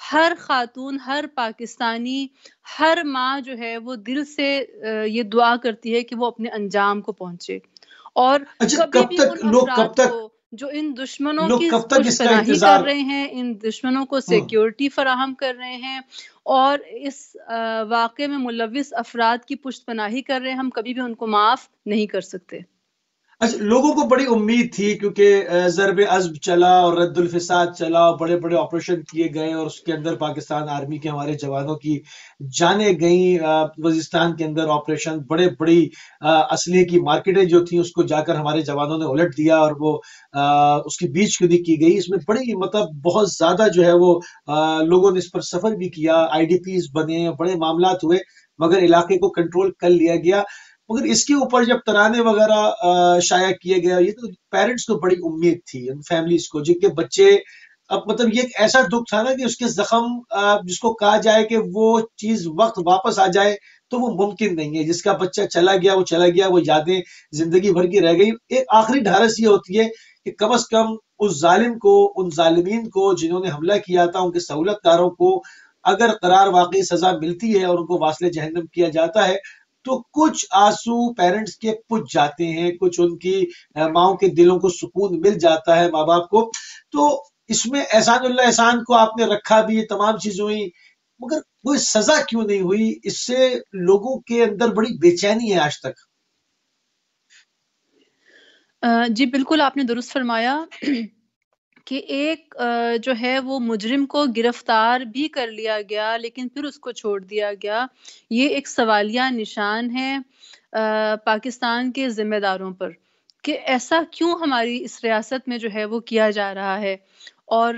ہر خاتون، ہر پاکستانی، ہر ماں جو ہے وہ دل سے یہ دعا کرتی ہے کہ وہ اپنے انجام کو پہنچے، اور اچھا کبھی کب بھی تک ان لوگ کب افراد تک کو جو ان دشمنوں لوگ کی کب تک پشت اس کا پناہی کر انتظار؟ رہے ہیں، ان دشمنوں کو ہوں سیکیورٹی فراہم کر رہے ہیں، اور اس واقعے میں ملوث افراد کی پشت پناہی کر رہے ہیں، ہم کبھی بھی ان کو معاف نہیں کر سکتے۔ اچھا لوگوں کو بڑی امید تھی کیونکہ ضرب عزم چلا اور رد الفساد چلا اور بڑے بڑے آپریشن کیے گئے اور اس کے اندر پاکستان آرمی کے ہمارے جوانوں کی جانیں گئیں، وزیرستان کے اندر آپریشن، بڑے بڑی اسلحے کی مارکیٹیں جو تھیں اس کو جا کر ہمارے جوانوں نے الٹ دیا اور وہ اس کی بیچ کدی کی گئی، اس میں بڑی مطلب بہت زیادہ جو ہے وہ لوگوں نے اس پر سفر بھی کیا، آئی ڈی پیز بنے، بڑے معاملات ہوئے، مگر علاقے کو کنٹرول کر لیا گیا۔ مگر اس کے اوپر جب ترانے وغیرہ شائع کیے گیا، یہ تو پیرنٹس کو بڑی امید تھی ان فیملیز کو جن کے بچے، اب مطلب یہ ایک ایسا دکھ تھا نا کہ اس کے زخم جس کو کہا جائے کہ وہ چیز وقت واپس آ جائے تو وہ ممکن نہیں ہے، جس کا بچہ چلا گیا وہ چلا گیا، وہ یادیں زندگی بھر کی رہ گئی۔ ایک آخری ڈھارس یہ ہوتی ہے کہ کم از کم اس ظالم کو، ان ظالمین کو جنہوں نے حملہ کیا تھا، ان کے سہولت کاروں کو اگر قرار واقعی سزا ملتی ہے اور ان کو واصل جہنم کیا جاتا ہے تو کچھ آنسو پیرنٹس کے پچ جاتے ہیں، کچھ ان کی ماؤں کے دلوں کو سکون مل جاتا ہے، ماں باپ کو۔ تو اس میں احسان اللہ احسان کو آپ نے رکھا بھی، یہ تمام چیزیں ہوئی، مگر کوئی سزا کیوں نہیں ہوئی؟ اس سے لوگوں کے اندر بڑی بے چینی ہے آج تک۔ جی بالکل آپ نے درست فرمایا کہ ایک جو ہے وہ مجرم کو گرفتار بھی کر لیا گیا لیکن پھر اس کو چھوڑ دیا گیا، یہ ایک سوالیہ نشان ہے پاکستان کے ذمہ داروں پر کہ ایسا کیوں ہماری اس ریاست میں جو ہے وہ کیا جا رہا ہے۔ اور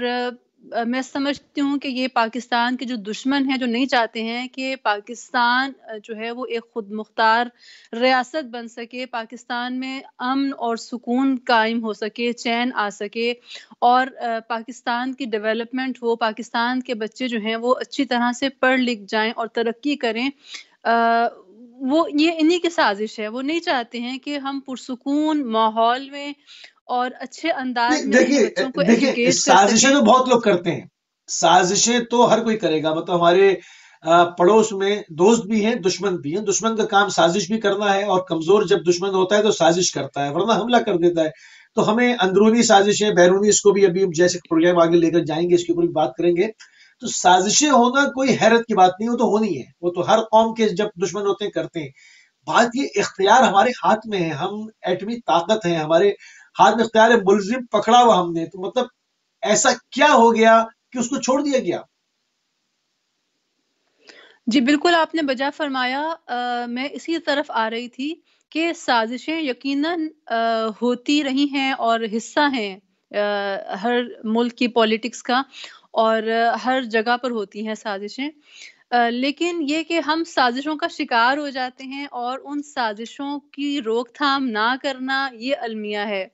میں سمجھتی ہوں کہ یہ پاکستان کے جو دشمن ہیں، جو نہیں چاہتے ہیں کہ پاکستان جو ہے وہ ایک خود مختار ریاست بن سکے، پاکستان میں امن اور سکون قائم ہو سکے، چین آ سکے، اور پاکستان کی ڈیولپمنٹ ہو، پاکستان کے بچے جو ہیں وہ اچھی طرح سے پڑھ لکھ جائیں اور ترقی کریں۔ وہ یہ انہی کی سازش ہے، وہ نہیں چاہتے ہیں کہ ہم پرسکون ماحول میں اور اچھے انداز میں اپنے بچوں کو دیکھیے ایجوکیٹ کر سازشیں سکیں۔ تو بہت لوگ کرتے ہیں، سازشیں تو ہر کوئی کرے گا، مطلب ہمارے پڑوس میں دوست بھی ہیں، دشمن بھی ہیں، دشمن کا کام سازش بھی کرنا ہے، اور کمزور جب دشمن ہوتا ہے تو سازش کرتا ہے ورنہ حملہ کر دیتا ہے۔ تو ہمیں اندرونی سازشیں، بیرونی، اس کو بھی ابھی جیسے پروگرام آگے لے کر جائیں گے اس کے اوپر بھی بات کریں گے۔ تو سازشیں ہونا کوئی حیرت کی بات نہیں، وہ تو ہونی ہے، وہ تو ہر قوم کے جب دشمن ہوتے ہیں کرتے ہیں۔ بات یہ اختیار ہمارے ہاتھ میں ہے، ہم ایٹمی طاقت ہیں، ہمارے ہاتھ میں اختیار ہے، ملزم پکڑا ہوا ہم نے، تو مطلب ایسا کیا ہو گیا کہ اس کو چھوڑ دیا گیا؟ جی بالکل آپ نے بجا فرمایا، میں اسی طرف آ رہی تھی کہ سازشیں یقیناً ہوتی رہی ہیں اور حصہ ہیں ہر ملک کی پولیٹکس کا، اور ہر جگہ پر ہوتی ہیں سازشیں، لیکن یہ کہ ہم سازشوں کا شکار ہو جاتے ہیں اور ان سازشوں کی روک تھام نہ کرنا، یہ المیہ ہے۔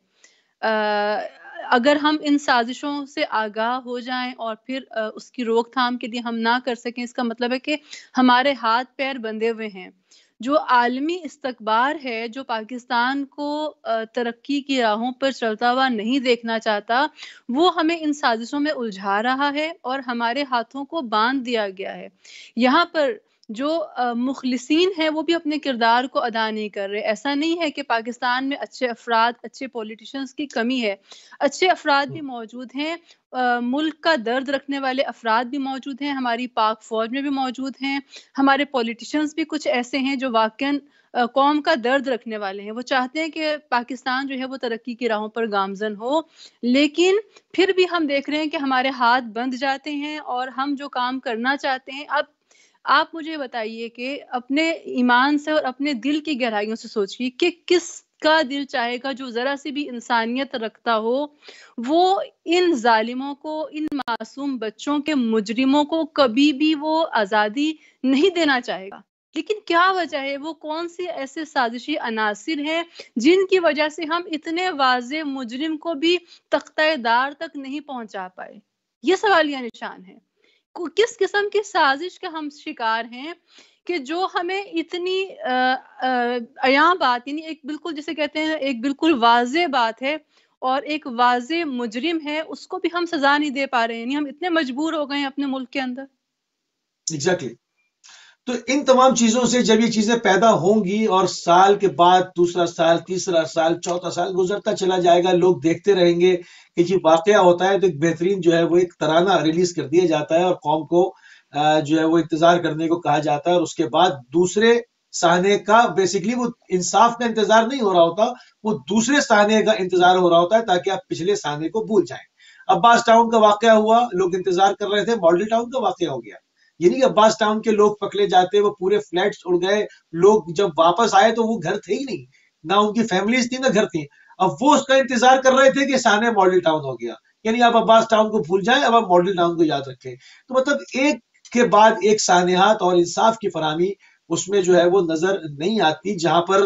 اگر ہم ان سازشوں سے آگاہ ہو جائیں اور پھر اس کی روک تھام کے لیے ہم نہ کر سکیں، اس کا مطلب ہے کہ ہمارے ہاتھ پیر بندھے ہوئے ہیں۔ جو عالمی استکبار ہے، جو پاکستان کو ترقی کی راہوں پر چلتا ہوا نہیں دیکھنا چاہتا، وہ ہمیں ان سازشوں میں الجھا رہا ہے اور ہمارے ہاتھوں کو باندھ دیا گیا ہے۔ یہاں پر جو مخلصین ہیں وہ بھی اپنے کردار کو ادا نہیں کر رہے۔ ایسا نہیں ہے کہ پاکستان میں اچھے افراد، اچھے پولیٹیشنز کی کمی ہے، اچھے افراد بھی موجود ہیں، ملک کا درد رکھنے والے افراد بھی موجود ہیں، ہماری پاک فوج میں بھی موجود ہیں، ہمارے پولیٹیشنز بھی کچھ ایسے ہیں جو واقعاً قوم کا درد رکھنے والے ہیں، وہ چاہتے ہیں کہ پاکستان جو ہے وہ ترقی کی راہوں پر گامزن ہو، لیکن پھر بھی ہم دیکھ رہے ہیں کہ ہمارے ہاتھ بندھ جاتے ہیں اور ہم جو کام کرنا چاہتے ہیں، اب آپ مجھے بتائیے کہ اپنے ایمان سے اور اپنے دل کی گہرائیوں سے سوچیے کہ کس کا دل چاہے گا جو ذرا سی بھی انسانیت رکھتا ہو، وہ ان ظالموں کو، ان معصوم بچوں کے مجرموں کو کبھی بھی وہ آزادی نہیں دینا چاہے گا۔ لیکن کیا وجہ ہے، وہ کون سی ایسے سازشی عناصر ہیں جن کی وجہ سے ہم اتنے واضح مجرم کو بھی تختہ دار تک نہیں پہنچا پائے؟ یہ سوالیہ نشان ہے۔ کس قسم کی سازش کے ہم شکار ہیں کہ جو ہمیں اتنی عیاں بات، یعنی ایک بالکل جسے کہتے ہیں ایک بالکل واضح بات ہے، اور ایک واضح مجرم ہے اس کو بھی ہم سزا نہیں دے پا رہے ہیں، یعنی ہم اتنے مجبور ہو گئے ہیں اپنے ملک کے اندر۔ ایگزیکٹلی۔ تو ان تمام چیزوں سے جب یہ چیزیں پیدا ہوں گی اور سال کے بعد دوسرا سال، تیسرا سال، چوتھا سال گزرتا چلا جائے گا، لوگ دیکھتے رہیں گے کہ یہ واقعہ ہوتا ہے، تو ایک بہترین جو ہے وہ ایک ترانہ ریلیز کر دیا جاتا ہے اور قوم کو جو ہے وہ انتظار کرنے کو کہا جاتا ہے، اور اس کے بعد دوسرے سہانے کا بیسیکلی وہ انصاف کا انتظار نہیں ہو رہا ہوتا، وہ دوسرے سہانے کا انتظار ہو رہا ہوتا ہے تاکہ آپ پچھلے سہانے کو بھول جائیں۔ عباس ٹاؤن کا واقعہ ہوا، لوگ انتظار کر رہے تھے، ماڈل ٹاؤن کا واقعہ ہو گیا، یعنی کہ عباس ٹاؤن کے لوگ پکڑے جاتے، وہ پورے فلیٹس اڑ گئے، لوگ جب واپس آئے تو وہ گھر تھے ہی نہیں، نہ ان کی فیملیز تھی نہ گھر تھی، اب وہ اس کا انتظار کر رہے تھے کہ سانے ماڈل ٹاؤن ہو گیا، یعنی آپ عباس ٹاؤن کو بھول جائیں، اب آپ ماڈل ٹاؤن کو یاد رکھیں۔ تو مطلب ایک کے بعد ایک سانحات اور انصاف کی فراہمی اس میں جو ہے وہ نظر نہیں آتی، جہاں پر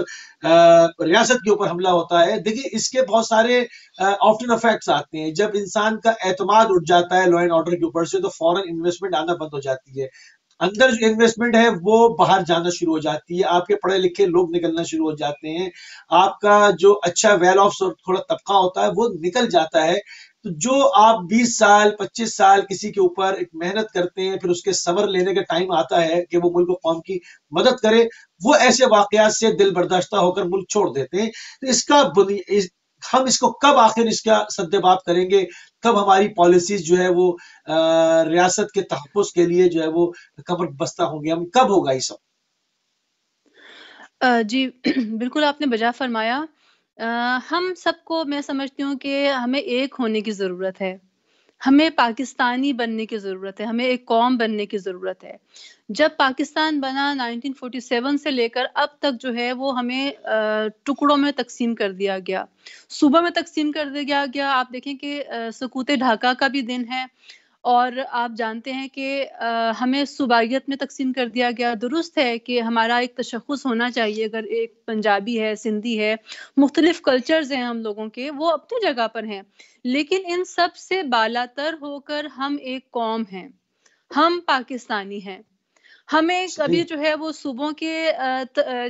ریاست کے اوپر حملہ ہوتا ہے۔ دیکھیں اس کے بہت سارے آفٹر افیکٹس آتے ہیں، جب انسان کا اعتماد اٹھ جاتا ہے لا اینڈ آرڈر کے اوپر سے تو فوراً انویسٹمنٹ آنا بند ہو جاتی ہے، اندر جو انویسٹمنٹ ہے وہ باہر جانا شروع ہو جاتی ہے، آپ کے پڑھے لکھے لوگ نکلنا شروع ہو جاتے ہیں، آپ کا جو اچھا ویل آف تھوڑا طبقہ ہوتا ہے وہ نکل جاتا ہے۔ تو جو آپ 20 سال 25 سال کسی کے اوپر ایک محنت کرتے ہیں، پھر اس کے ثمر لینے کا ٹائم آتا ہے کہ وہ ملک و قوم کی مدد کرے، وہ ایسے واقعات سے دل برداشتہ ہو کر ملک چھوڑ دیتے ہیں۔ تو اس کا ہم اس کو کب آخر اس کا سدباب کریں گے، کب ہماری پالیسیز جو ہے وہ ریاست کے تحفظ کے لیے جو ہے وہ کمر بستہ ہوں گے، ہم کب ہوگا یہ سب؟ جی بالکل آپ نے بجا فرمایا۔ ہم سب کو میں سمجھتی ہوں کہ ہمیں ایک ہونے کی ضرورت ہے، ہمیں پاکستانی بننے کی ضرورت ہے، ہمیں ایک قوم بننے کی ضرورت ہے۔ جب پاکستان بنا 1947 سے لے کر اب تک جو ہے وہ ہمیں ٹکڑوں میں تقسیم کر دیا گیا، صوبہ میں تقسیم کر دیا گیا۔ آپ دیکھیں کہ سقوط ڈھاکہ کا بھی دن ہے، اور آپ جانتے ہیں کہ ہمیں صوبائیت میں تقسیم کر دیا گیا۔ درست ہے کہ ہمارا ایک تشخص ہونا چاہیے، اگر ایک پنجابی ہے، سندھی ہے، مختلف کلچرز ہیں ہم لوگوں کے، وہ اپنی جگہ پر ہیں، لیکن ان سب سے بالاتر ہو کر ہم ایک قوم ہیں، ہم پاکستانی ہیں۔ ہمیں کبھی صحیح۔ جو ہے وہ صوبوں کے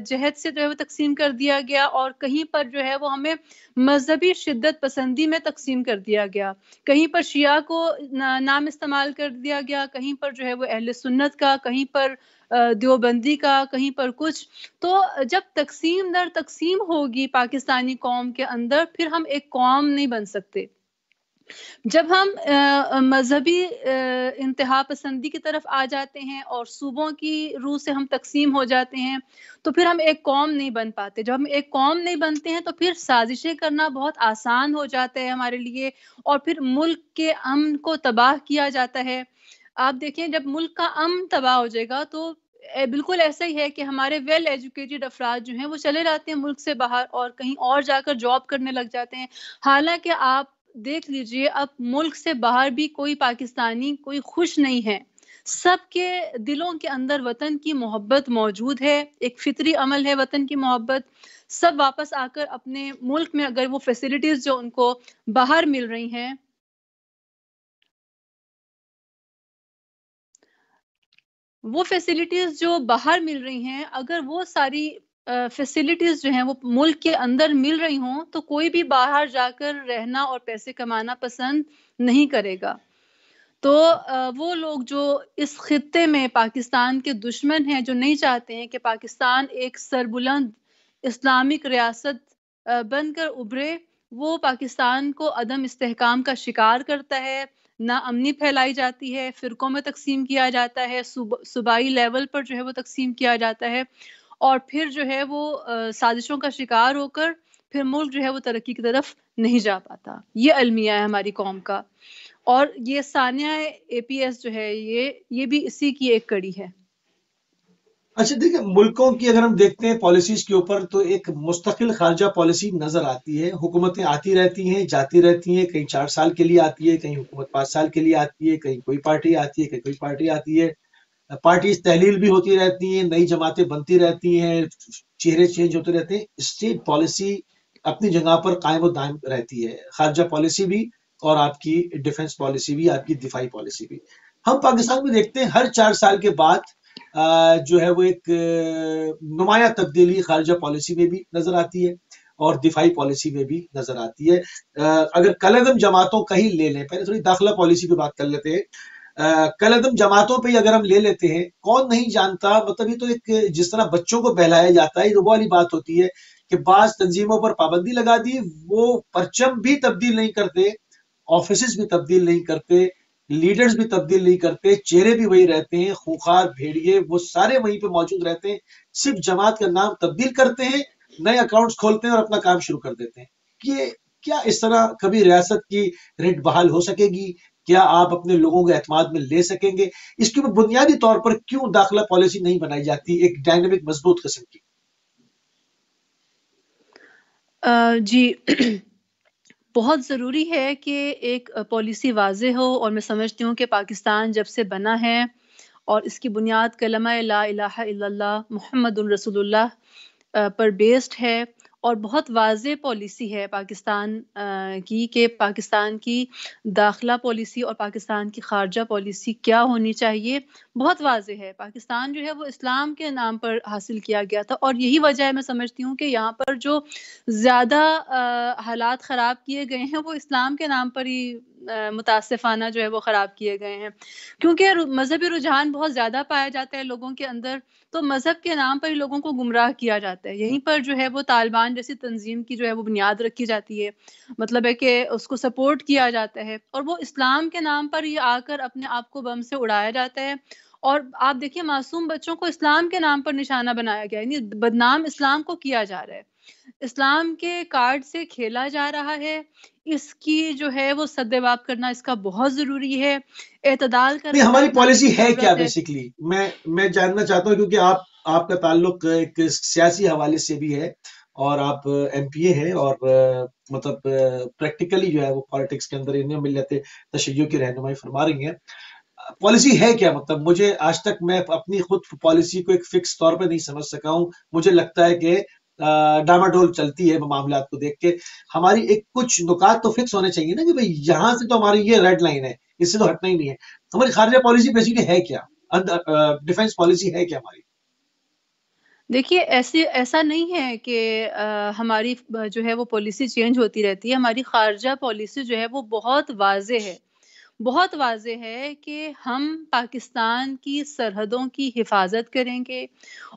جہت سے جو ہے وہ تقسیم کر دیا گیا، اور کہیں پر جو ہے وہ ہمیں مذہبی شدت پسندی میں تقسیم کر دیا گیا، کہیں پر شیعہ کو نام استعمال کر دیا گیا، کہیں پر جو ہے وہ اہل سنت کا، کہیں پر دیوبندی کا، کہیں پر کچھ۔ تو جب تقسیم در تقسیم ہوگی پاکستانی قوم کے اندر، پھر ہم ایک قوم نہیں بن سکتے۔ جب ہم مذہبی انتہا پسندی کی طرف آ جاتے ہیں اور صوبوں کی روح سے ہم تقسیم ہو جاتے ہیں، تو پھر ہم ایک قوم نہیں بن پاتے۔ جب ہم ایک قوم نہیں بنتے ہیں تو پھر سازشیں کرنا بہت آسان ہو جاتا ہے ہمارے لیے، اور پھر ملک کے امن کو تباہ کیا جاتا ہے۔ آپ دیکھیں جب ملک کا امن تباہ ہو جائے گا تو بالکل ایسا ہی ہے کہ ہمارے ویل ایجوکیٹڈ افراد جو ہیں وہ چلے جاتے ہیں ملک سے باہر، اور کہیں اور جا کر جاب کرنے لگ جاتے ہیں۔ حالانکہ آپ دیکھ لیجئے اب ملک سے باہر بھی کوئی پاکستانی کوئی خوش نہیں ہے، سب کے دلوں کے اندر وطن کی محبت موجود ہے، ایک فطری عمل ہے وطن کی محبت۔ سب واپس آ کر اپنے ملک میں اگر وہ فیسلٹیز جو ان کو باہر مل رہی ہیں، وہ فیسلٹیز جو باہر مل رہی ہیں، اگر وہ ساری فیسلٹیز جو ہیں وہ ملک کے اندر مل رہی ہوں، تو کوئی بھی باہر جا کر رہنا اور پیسے کمانا پسند نہیں کرے گا۔ تو وہ لوگ جو اس خطے میں پاکستان کے دشمن ہیں، جو نہیں چاہتے ہیں کہ پاکستان ایک سربلند اسلامک ریاست بن کر ابھرے، وہ پاکستان کو عدم استحکام کا شکار کرتا ہے، ناامنی پھیلائی جاتی ہے، فرقوں میں تقسیم کیا جاتا ہے، صوبائی لیول پر جو ہے وہ تقسیم کیا جاتا ہے، اور پھر جو ہے وہ سازشوں کا شکار ہو کر پھر ملک جو ہے وہ ترقی کی طرف نہیں جا پاتا۔ یہ المیہ ہے ہماری قوم کا، اور یہ ثانیہ اے پی ایس جو ہے یہ بھی اسی کی ایک کڑی ہے۔ اچھا دیکھیں، ملکوں کی اگر ہم دیکھتے ہیں پالیسیز کے اوپر تو ایک مستقل خارجہ پالیسی نظر آتی ہے، حکومتیں آتی رہتی ہیں جاتی رہتی ہیں، کہیں 4 سال کے لیے آتی ہے، کہیں حکومت 5 سال کے لیے آتی ہے، کہیں کوئی پارٹی آتی ہے، کہیں کوئی پارٹی آتی ہے، پارٹیز تحلیل بھی ہوتی رہتی ہیں، نئی جماعتیں بنتی رہتی ہیں، چہرے چینج ہوتے رہتے ہیں، اسٹیٹ پالیسی اپنی جگہ پر قائم و دائم رہتی ہے، خارجہ پالیسی بھی اور آپ کی ڈیفنس پالیسی بھی، آپ کی دفاعی پالیسی بھی۔ ہم پاکستان میں دیکھتے ہیں ہر 4 سال کے بعد جو ہے وہ ایک نمایاں تبدیلی خارجہ پالیسی میں بھی نظر آتی ہے، اور دفاعی پالیسی میں بھی نظر آتی ہے۔ اگر کلعدم جماعتوں کا ہی لے لیں، پہلے تھوڑی داخلہ پالیسی پہ بات کر لیتے ہیں۔ کلعدم جماعتوں پہ اگر ہم لے لیتے ہیں، کون نہیں جانتا، مطلب یہ تو ایک جس طرح بچوں کو بہلایا جاتا ہے، یہ وہ والی بات ہوتی ہے کہ بعض تنظیموں پر پابندی لگا دی، وہ پرچم بھی تبدیل نہیں کرتے، آفیسز بھی تبدیل نہیں کرتے، لیڈرز بھی تبدیل نہیں کرتے، چہرے بھی وہی رہتے ہیں، خوخار بھیڑیے وہ سارے وہیں پہ موجود رہتے ہیں، صرف جماعت کا نام تبدیل کرتے ہیں، نئے اکاؤنٹس کھولتے ہیں اور اپنا کام شروع کر دیتے ہیں۔ یہ کیا اس طرح کبھی ریاست کی ریٹ بحال ہو سکے گی؟ کیا آپ اپنے لوگوں کو اعتماد میں لے سکیں گے؟ اس کے اوپر بنیادی طور پر کیوں داخلہ پالیسی نہیں بنائی جاتی ایک ڈائنامک مضبوط قسم کی؟ جی بہت ضروری ہے کہ ایک پالیسی واضح ہو، اور میں سمجھتی ہوں کہ پاکستان جب سے بنا ہے اور اس کی بنیاد کلمہ لا الہ الا اللہ محمد الرسول اللہ پر بیسڈ ہے، اور بہت واضح پالیسی ہے پاکستان کی، کہ پاکستان کی داخلہ پالیسی اور پاکستان کی خارجہ پالیسی کیا ہونی چاہیے، بہت واضح ہے۔ پاکستان جو ہے وہ اسلام کے نام پر حاصل کیا گیا تھا، اور یہی وجہ ہے، میں سمجھتی ہوں کہ یہاں پر جو زیادہ حالات خراب کیے گئے ہیں وہ اسلام کے نام پر ہی متاسفانہ جو ہے وہ خراب کیے گئے ہیں، کیونکہ مذہبی رجحان بہت زیادہ پایا جاتا ہے لوگوں کے اندر، تو مذہب کے نام پر ہی لوگوں کو گمراہ کیا جاتا ہے۔ یہیں پر جو ہے وہ طالبان جیسی تنظیم کی جو ہے وہ بنیاد رکھی جاتی ہے، مطلب ہے کہ اس کو سپورٹ کیا جاتا ہے، اور وہ اسلام کے نام پر ہی آ کر اپنے آپ کو بم سے اڑایا جاتا ہے۔ اور آپ دیکھیے معصوم بچوں کو اسلام کے نام پر نشانہ بنایا گیا، یعنی بدنام اسلام کو کیا جا رہا ہے، اسلام کے کارڈ سے کھیلا جا رہا ہے۔ اس کی جو ہے وہ سدباب کرنا اس کا بہت ضروری ہے، اعتدال کا نہیں، رستہ ہماری اپنانے پالیسی کی ہے کیا ضرورت ہے۔ بیسیکلی؟ میں جاننا چاہتا ہوں، کیونکہ آپ کا تعلق ایک سیاسی حوالے سے بھی ہے، اور آپ ایم پی اے ہیں، اور مطلب پریکٹیکلی جو ہے وہ پالیٹکس کے اندر انہیں ملت تشیع کی رہنمائی فرما رہی ہیں۔ پالیسی ہے کیا؟ مطلب مجھے آج تک میں اپنی خود پالیسی کو ایک فکس طور پہ نہیں سمجھ سکا ہوں۔ مجھے لگتا ہے کہ ڈاماڈول چلتی ہے معاملات کو دیکھ کے۔ ہماری ایک کچھ نکات تو فکس ہونے چاہیے نا، کہ بھئی یہاں سے تو ہماری یہ ریڈ لائن ہے، اس سے تو ہٹنا ہی نہیں ہے۔ ہماری خارجہ پالیسی بیسیکلی ہے کیا؟ ڈیفنس پالیسی ہے کیا ہماری؟ دیکھیے ایسا نہیں ہے کہ ہماری جو ہے وہ پالیسی چینج ہوتی رہتی ہے، ہماری خارجہ پالیسی جو ہے وہ بہت واضح ہے، بہت واضح ہے کہ ہم پاکستان کی سرحدوں کی حفاظت کریں گے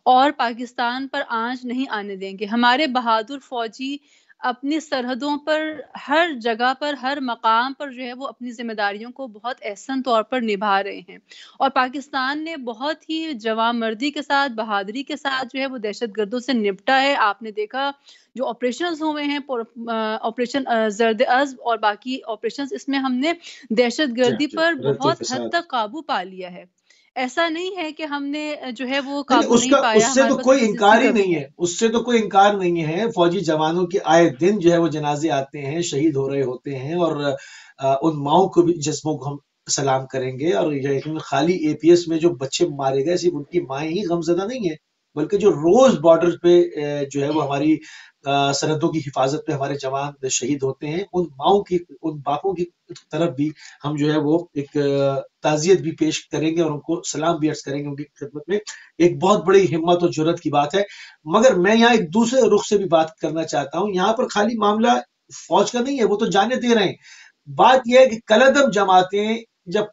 اور پاکستان پر آنچ نہیں آنے دیں گے۔ ہمارے بہادر فوجی اپنی سرحدوں پر ہر جگہ پر، ہر مقام پر جو ہے وہ اپنی ذمہ داریوں کو بہت احسن طور پر نبھا رہے ہیں، اور پاکستان نے بہت ہی جوانمردی کے ساتھ، بہادری کے ساتھ جو ہے وہ دہشت گردوں سے نپٹا ہے۔ آپ نے دیکھا جو آپریشنز ہوئے ہیں، آپریشن زرد ازب اور باقی آپریشنز، اس میں ہم نے دہشت گردی پر ردع بہت حد الفساد۔ تک قابو پا لیا ہے۔ ایسا نہیں ہے کہ ہم نے جو ہے وہ نہیں، قابو نہیں پایا، اس سے ہمارے تو پاس کوئی ریزسٹنس کی انکار ہی کمی نہیں ہے۔ ہے، اس سے تو کوئی انکار نہیں ہے۔ فوجی جوانوں کے آئے دن جو ہے وہ جنازے آتے ہیں، شہید ہو رہے ہوتے ہیں، اور ان ماؤں کو بھی، جسموں کو ہم سلام کریں گے۔ اور یہ خالی اے پی ایس میں جو بچے مارے گئے، صرف ان کی مائیں ہی غمزدہ نہیں ہیں، بلکہ جو روز بارڈر پہ جو ہے وہ ہماری سرحدوں کی حفاظت پہ ہمارے جوان شہید ہوتے ہیں، ان ماؤں کی، ان باپوں کی طرف بھی ہم جو ہے وہ ایک تعزیت بھی پیش کریں گے، اور ان کو سلام بھی عرض کریں گے ان کی خدمت میں۔ ایک بہت بڑی ہمت اور جرات کی بات ہے۔ مگر میں یہاں ایک دوسرے رخ سے بھی بات کرنا چاہتا ہوں۔ یہاں پر خالی معاملہ فوج کا نہیں ہے، وہ تو جانے دے رہے ہیں۔ بات یہ ہے کہ کلعدم جماعتیں جب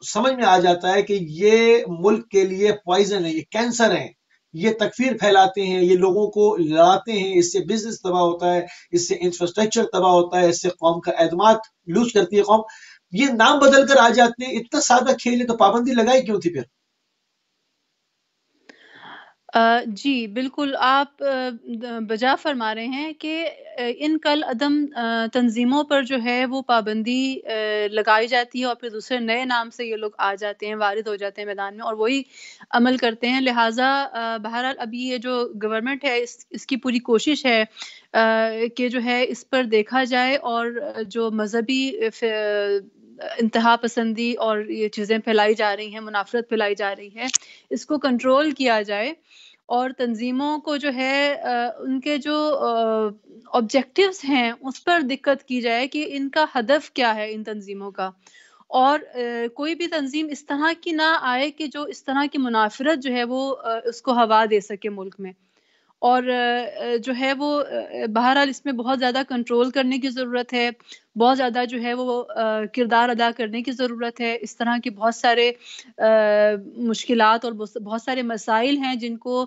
سمجھ میں آ جاتا ہے کہ یہ ملک کے لیے پوائزن ہے، یہ کینسر ہے، یہ تکفیر پھیلاتے ہیں، یہ لوگوں کو لڑاتے ہیں، اس سے بزنس تباہ ہوتا ہے، اس سے انفراسٹرکچر تباہ ہوتا ہے، اس سے قوم کا اعتماد لوز کرتی ہے قوم، یہ نام بدل کر آ جاتے ہیں۔ اتنا سادہ کھیل ہے، تو پابندی لگائی کیوں تھی پھر؟ جی بالکل، آپ بجا فرما رہے ہیں کہ ان کل عدم تنظیموں پر جو ہے وہ پابندی لگائی جاتی ہے، اور پھر دوسرے نئے نام سے یہ لوگ آ جاتے ہیں، وارد ہو جاتے ہیں میدان میں، اور وہی عمل کرتے ہیں۔ لہٰذا بہرحال ابھی یہ جو گورنمنٹ ہے، اس کی پوری کوشش ہے کہ جو ہے اس پر دیکھا جائے، اور جو مذہبی انتہا پسندی اور یہ چیزیں پھیلائی جا رہی ہیں، منافرت پھیلائی جا رہی ہے، اس کو کنٹرول کیا جائے، اور تنظیموں کو جو ہے ان کے جو آبجیکٹیوز ہیں اس پر دقت کی جائے کہ ان کا ہدف کیا ہے ان تنظیموں کا، اور کوئی بھی تنظیم اس طرح کی نہ آئے کہ جو اس طرح کی منافرت جو ہے وہ اس کو ہوا دے سکے ملک میں۔ اور جو ہے وہ بہرحال اس میں بہت زیادہ کنٹرول کرنے کی ضرورت ہے، بہت زیادہ جو ہے وہ کردار ادا کرنے کی ضرورت ہے۔ اس طرح کے بہت سارے مشکلات اور بہت سارے مسائل ہیں جن کو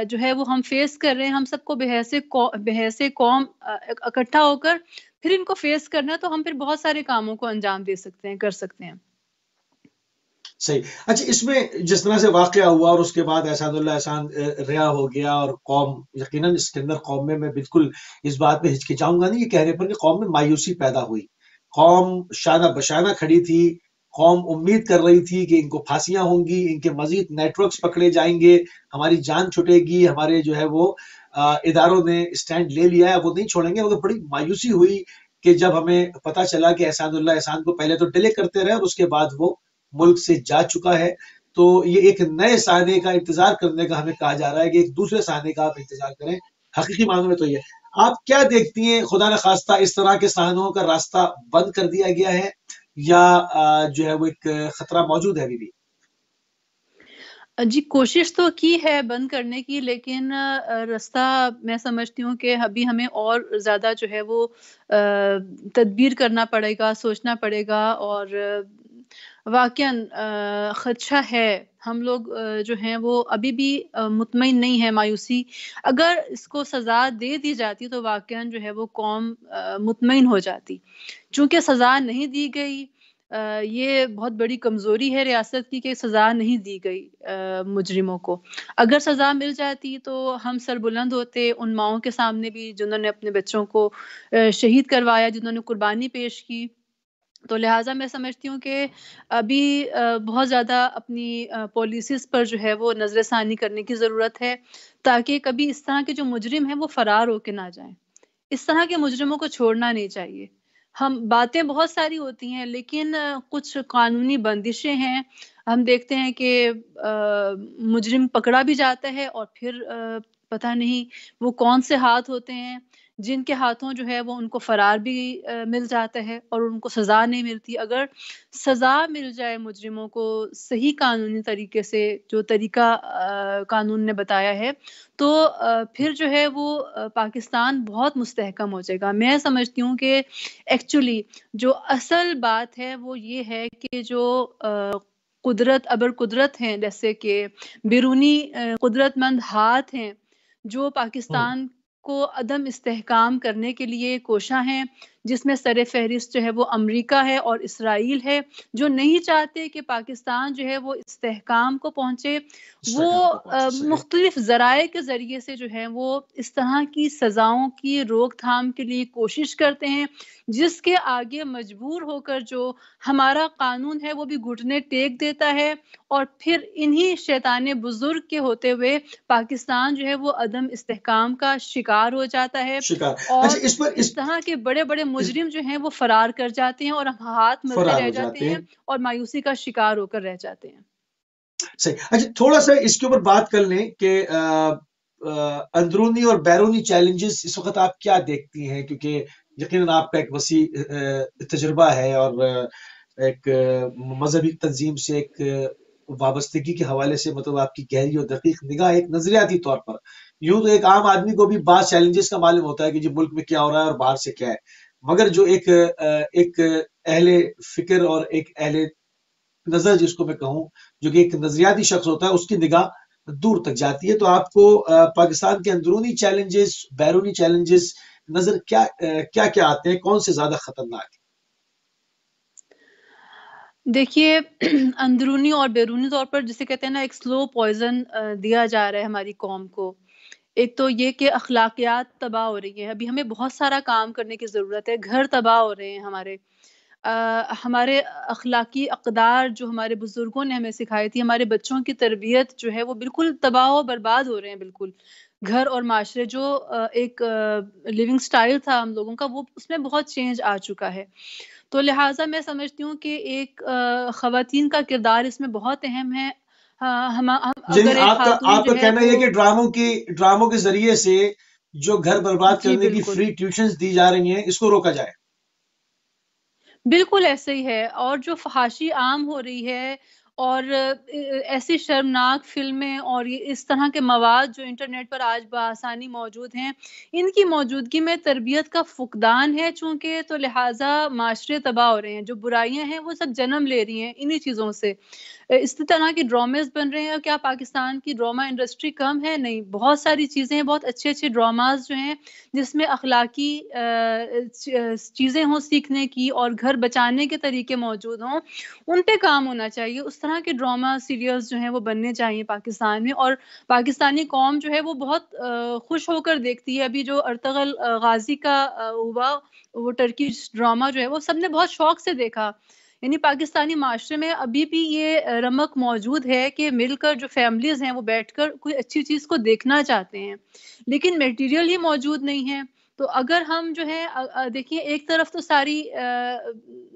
جو ہے وہ ہم فیس کر رہے ہیں۔ ہم سب کو بحیث قوم اکٹھا ہو کر پھر ان کو فیس کرنا ہے، تو ہم پھر بہت سارے کاموں کو انجام دے سکتے ہیں، کر سکتے ہیں۔ صحیح۔ اچھا، اس میں جس طرح سے واقعہ ہوا اور اس کے بعد احسان اللہ احسان رہا ہو گیا، اور قوم یقیناً اس کے اندر قوم میں بالکل اس بات پہ ہچکچاؤں گا نہیں یہ کہنے پر کہ قوم میں مایوسی پیدا ہوئی، قوم شانہ بشانہ کھڑی تھی، قوم امید کر رہی تھی کہ ان کو پھانسیاں ہوں گی، ان کے مزید نیٹ ورکس پکڑے جائیں گے، ہماری جان چھٹے گی، ہمارے جو ہے وہ اداروں نے اسٹینڈ لے لیا ہے، وہ نہیں چھوڑیں گے۔ مگر بڑی مایوسی ہوئی کہ جب ہمیں پتا چلا کہ احسان اللہ احسان کو پہلے تو ڈیلے کرتے رہے اور اس کے بعد وہ ملک سے جا چکا ہے، تو یہ ایک نئے صحنے کا انتظار کرنے کا ہمیں کہا جا رہا ہے کہ ایک دوسرے صحنے کا آپ انتظار کریں۔ حقیقی معنوں میں تو یہ آپ کیا دیکھتی ہیں، خدا نخواستہ اس طرح کے صحنوں کا راستہ بند کر دیا گیا ہے یا جو ہے وہ ایک خطرہ موجود ہے ابھی بھی؟ جی، کوشش تو کی ہے بند کرنے کی، لیکن راستہ میں سمجھتی ہوں کہ ابھی ہمیں اور زیادہ جو ہے وہ تدبیر کرنا پڑے گا، سوچنا پڑے گا، اور واقعاً خدشہ ہے۔ ہم لوگ جو ہیں وہ ابھی بھی مطمئن نہیں ہیں۔ مایوسی اگر اس کو سزا دے دی جاتی تو واقعاً جو ہے وہ قوم مطمئن ہو جاتی، چونکہ سزا نہیں دی گئی۔ یہ بہت بڑی کمزوری ہے ریاست کی کہ سزا نہیں دی گئی مجرموں کو۔ اگر سزا مل جاتی تو ہم سربلند ہوتے ان ماؤں کے سامنے بھی جنہوں نے اپنے بچوں کو شہید کروایا، جنہوں نے قربانی پیش کی۔ تو لہٰذا میں سمجھتی ہوں کہ ابھی بہت زیادہ اپنی پالیسیز پر جو ہے وہ نظر ثانی کرنے کی ضرورت ہے، تاکہ کبھی اس طرح کے جو مجرم ہیں وہ فرار ہو کے نہ جائیں۔ اس طرح کے مجرموں کو چھوڑنا نہیں چاہیے۔ ہم باتیں بہت ساری ہوتی ہیں، لیکن کچھ قانونی بندشیں ہیں۔ ہم دیکھتے ہیں کہ مجرم پکڑا بھی جاتا ہے اور پھر پتہ نہیں وہ کون سے ہاتھ ہوتے ہیں جن کے ہاتھوں جو ہے وہ ان کو فرار بھی مل جاتا ہے اور ان کو سزا نہیں ملتی۔ اگر سزا مل جائے مجرموں کو صحیح قانونی طریقے سے، جو طریقہ قانون نے بتایا ہے، تو پھر جو ہے وہ پاکستان بہت مستحکم ہو جائے گا۔ میں سمجھتی ہوں کہ ایکچولی جو اصل بات ہے وہ یہ ہے کہ جو ابر قدرت ہیں، جیسے کہ بیرونی قدرت مند ہاتھ ہیں جو پاکستان کو عدم استحکام کرنے کے لیے کوشاں ہیں، جس میں سر فہرست جو ہے وہ امریکہ ہے اور اسرائیل ہے، جو نہیں چاہتے کہ پاکستان جو ہے وہ استحکام کو پہنچے۔ وہ مختلف ذرائع کے ذریعے سے جو ہے وہ اس طرح کی سزاؤں کی روک تھام کے لیے کوشش کرتے ہیں، جس کے آگے مجبور ہو کر جو ہمارا قانون ہے وہ بھی گھٹنے ٹیک دیتا ہے، اور پھر انہی شیطان بزرگ کے ہوتے ہوئے پاکستان جو ہے وہ عدم استحکام کا شکار ہو جاتا ہے، اور اچھا، اس طرح کے بڑے بڑے مجرم جو ہیں وہ فرار کر جاتے ہیں اور ہم ہاتھ ملتے رہ جاتے ہیں اور مایوسی کا شکار ہو کر رہ جاتے ہیں۔ صحیح۔ اچھا، تھوڑا سا اس کے اوپر بات کر لیں کہ اندرونی اور بیرونی چیلنجز اس وقت آپ کیا دیکھتی ہیں، کیونکہ یقیناً آپ کا ایک وسیع تجربہ ہے اور ایک مذہبی تنظیم سے ایک وابستگی کے حوالے سے مطلب آپ کی گہری اور دقیق نگاہ ایک نظریاتی طور پر۔ یوں تو ایک عام آدمی کو بھی بعض چیلنجز کا معلوم ہوتا ہے کہ جی ملک میں کیا ہو رہا ہے اور باہر سے کیا ہے، مگر جو ایک اہل فکر اور ایک اہل نظر جس کو میں کہوں، جو کہ ایک نظریاتی شخص ہوتا ہے، اس کی نگاہ دور تک جاتی ہے۔ تو آپ کو پاکستان کے اندرونی چیلنجز، بیرونی چیلنجز نظر کیا کیا آتے ہیں، کون سے زیادہ خطرناک ہیں؟ دیکھیے، اندرونی اور بیرونی طور پر جسے کہتے ہیں نا، ایک سلو پوائزن دیا جا رہا ہے ہماری قوم کو۔ ایک تو یہ کہ اخلاقیات تباہ ہو رہی ہیں، ابھی ہمیں بہت سارا کام کرنے کی ضرورت ہے۔ گھر تباہ ہو رہے ہیں ہمارے اخلاقی اقدار جو ہمارے بزرگوں نے ہمیں سکھائی تھی، ہمارے بچوں کی تربیت جو ہے وہ بالکل تباہ و برباد ہو رہے ہیں۔ بالکل گھر اور معاشرے جو ایک لیونگ سٹائل تھا ہم لوگوں کا، وہ اس میں بہت چینج آ چکا ہے۔ تو لہٰذا میں سمجھتی ہوں کہ ایک خواتین کا کردار اس میں بہت اہم ہے۔ اگر ایک خاتون آپ جو کا ہے کہنا یہ کہ ڈراموں کے ذریعے سے جو گھر برباد کرنے کی فری ٹیوشنز دی جا رہی ہیں، اس کو روکا جائے۔ بالکل ایسے ہی ہے، اور جو فحاشی عام ہو رہی ہے اور ایسی شرمناک فلمیں اور یہ اس طرح کے مواد جو انٹرنیٹ پر آج بآسانی موجود ہیں، ان کی موجودگی میں تربیت کا فقدان ہے چونکہ، تو لہٰذا معاشرے تباہ ہو رہے ہیں، جو برائیاں ہیں وہ سب جنم لے رہی ہیں انہی چیزوں سے۔ اس طرح کے ڈراماز بن رہے ہیں۔ کیا پاکستان کی ڈرامہ انڈسٹری کم ہے؟ نہیں، بہت ساری چیزیں ہیں، بہت اچھے اچھے ڈراماز جو ہیں جس میں اخلاقی چیزیں ہوں سیکھنے کی اور گھر بچانے کے طریقے موجود ہوں، ان پہ کام ہونا چاہیے۔ اس طرح کے ڈرامہ سیریلز جو ہیں وہ بننے چاہیے پاکستان میں، اور پاکستانی قوم جو ہے وہ بہت خوش ہو کر دیکھتی ہے۔ ابھی جو ارطغرل غازی کا ہوا وہ ٹرکش ڈرامہ جو ہے وہ سب نے بہت شوق سے دیکھا۔ یعنی پاکستانی معاشرے میں ابھی بھی یہ رمق موجود ہے کہ مل کر جو فیملیز ہیں وہ بیٹھ کر کوئی اچھی چیز کو دیکھنا چاہتے ہیں، لیکن میٹیریل ہی موجود نہیں ہے۔ تو اگر ہم جو ہے دیکھیے، ایک طرف تو ساری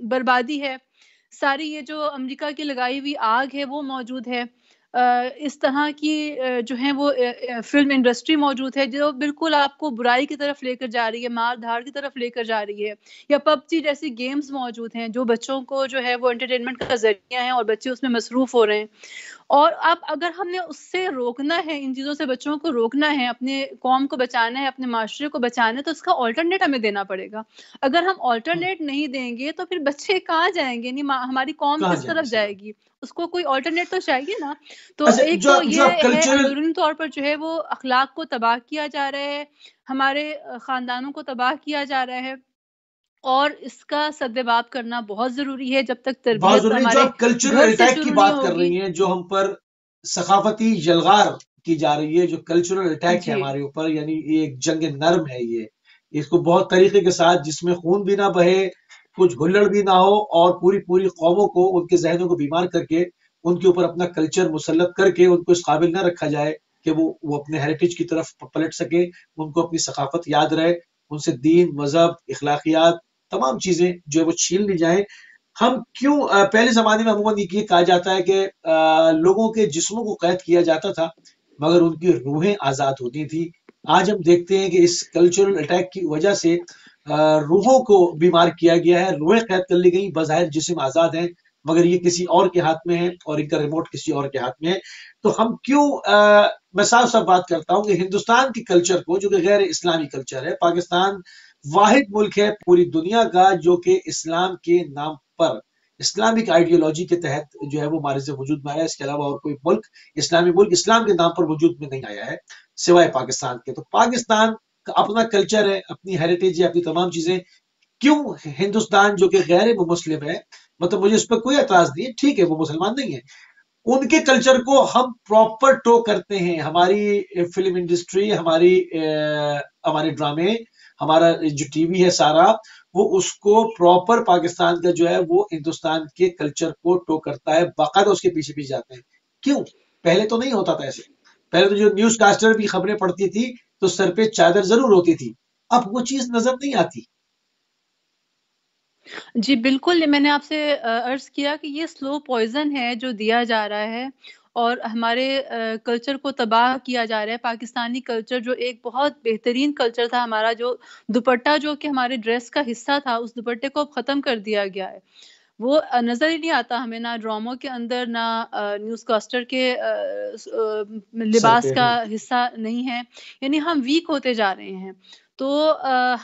بربادی ہے، ساری یہ جو امریکہ کی لگائی ہوئی آگ ہے وہ موجود ہے، اس طرح کی جو ہے وہ فلم انڈسٹری موجود ہے جو بالکل آپ کو برائی کی طرف لے کر جا رہی ہے، مار دھاڑ کی طرف لے کر جا رہی ہے، یا پب جی جیسی گیمز موجود ہیں جو بچوں کو جو ہے وہ انٹرٹینمنٹ کا ذریعہ ہیں اور بچے اس میں مصروف ہو رہے ہیں۔ اور اب اگر ہم نے اس سے روکنا ہے، ان چیزوں سے بچوں کو روکنا ہے، اپنے قوم کو بچانا ہے، اپنے معاشرے کو بچانا ہے، تو اس کا آلٹرنیٹ ہمیں دینا پڑے گا۔ اگر ہم آلٹرنیٹ نہیں دیں گے تو پھر بچے کہاں جائیں گے؟ یعنی ہماری قوم کہاں کس جائیں گے؟ طرف صحیح جائے بات۔ گی؟ اس کو کوئی آلٹرنیٹ تو چاہیے نا۔ تو اچھا، ایک جو تو جو آپ یہ ہے، کلچرل، اندرونی طور پر جو ہے وہ اخلاق کو تباہ کیا جا رہا ہے، ہمارے خاندانوں کو تباہ کیا جا رہا ہے، اور اس کا سدباب کرنا بہت ضروری ہے جب تک بہت تربیت ضروری ہے جو ہمارے آپ کلچرل گھر سے اٹیک کی شروع نہیں بات کر ہوگی۔ رہی ہیں، جو ہم پر ثقافتی یلغار کی جا رہی ہے، جو کلچرل اٹیک ہے جی ہمارے اوپر، یعنی یہ ایک جنگ نرم ہے، یہ اس کو بہت طریقے کے ساتھ، جس میں خون بھی نہ بہے، کچھ ہلڑ بھی نہ ہو، اور پوری پوری قوموں کو، ان کے ذہنوں کو بیمار کر کے، ان کے اوپر اپنا کلچر مسلط کر کے ان کو اس قابل نہ رکھا جائے کہ وہ اپنے ہیریٹیج کی طرف پلٹ سکے، ان کو اپنی ثقافت یاد رہے، ان سے دین، مذہب، اخلاقیات، تمام چیزیں جو ہے وہ چھین لی جائیں۔ ہم کیوں پہلے زمانے میں عموماً یہ کہا جاتا ہے کہ لوگوں کے جسموں کو قید کیا جاتا تھا مگر ان کی روحیں آزاد ہوتی تھی۔ آج ہم دیکھتے ہیں کہ اس کلچرل اٹیک کی وجہ سے روحوں کو بیمار کیا گیا ہے، روحیں قید کر لی گئی، بظاہر جسم آزاد ہیں مگر یہ کسی اور کے ہاتھ میں ہے، اور ان کا ریموٹ کسی اور کے ہاتھ میں ہے۔ تو ہم کیوں میں صاف صاف بات کرتا ہوں کہ ہندوستان کی کلچر کو، جو کہ غیر اسلامی کلچر ہے، پاکستان واحد ملک ہے پوری دنیا کا جو کہ اسلام کے نام پر، اسلامک آئیڈیالوجی کے تحت جو ہے وہ ہمارے سے وجود میں آیا ہے۔ اس کے علاوہ اور کوئی ملک، اسلامی ملک، اسلام کے نام پر وجود میں نہیں آیا ہے سوائے پاکستان کے۔ تو پاکستان کا اپنا کلچر ہے، اپنی ہیریٹیج ہے، اپنی تمام چیزیں، کیوں ہندوستان جو کہ غیر مسلم ہے، مطلب مجھے اس پہ کوئی اعتراض نہیں ہے، ٹھیک ہے وہ مسلمان نہیں ہے، ان کے کلچر کو ہم پراپر ٹو کرتے ہیں، ہماری فلم انڈسٹری، ہمارے ڈرامے، ہمارا جو ٹی وی ہے سارا، وہ اس کو پراپر پاکستان کا جو ہے وہ ہندوستان کے کلچر کو ٹو کرتا ہے، باقاعدہ اس کے پیچھے پیچھے جاتے ہیں۔ کیوں؟ پہلے تو نہیں ہوتا تھا ایسے، پہلے تو جو نیوز کاسٹر بھی خبریں پڑتی تھی تو سر پہ چادر ضرور ہوتی تھی، اب وہ چیز نظر نہیں آتی۔ جی بالکل، میں نے آپ سے عرض کیا کہ یہ سلو پوائزن ہے جو دیا جا رہا ہے، اور ہمارے کلچر کو تباہ کیا جا رہا ہے۔ پاکستانی کلچر جو ایک بہت بہترین کلچر تھا ہمارا، جو دوپٹہ جو کہ ہمارے ڈریس کا حصہ تھا، اس دوپٹے کو اب ختم کر دیا گیا ہے۔ وہ نظر ہی نہیں آتا ہمیں، نہ ڈراموں کے اندر، نہ نیوز کاسٹر کے سر لباس پہ کا حصہ نہیں ہے۔ یعنی ہم ویک ہوتے جا رہے ہیں۔ تو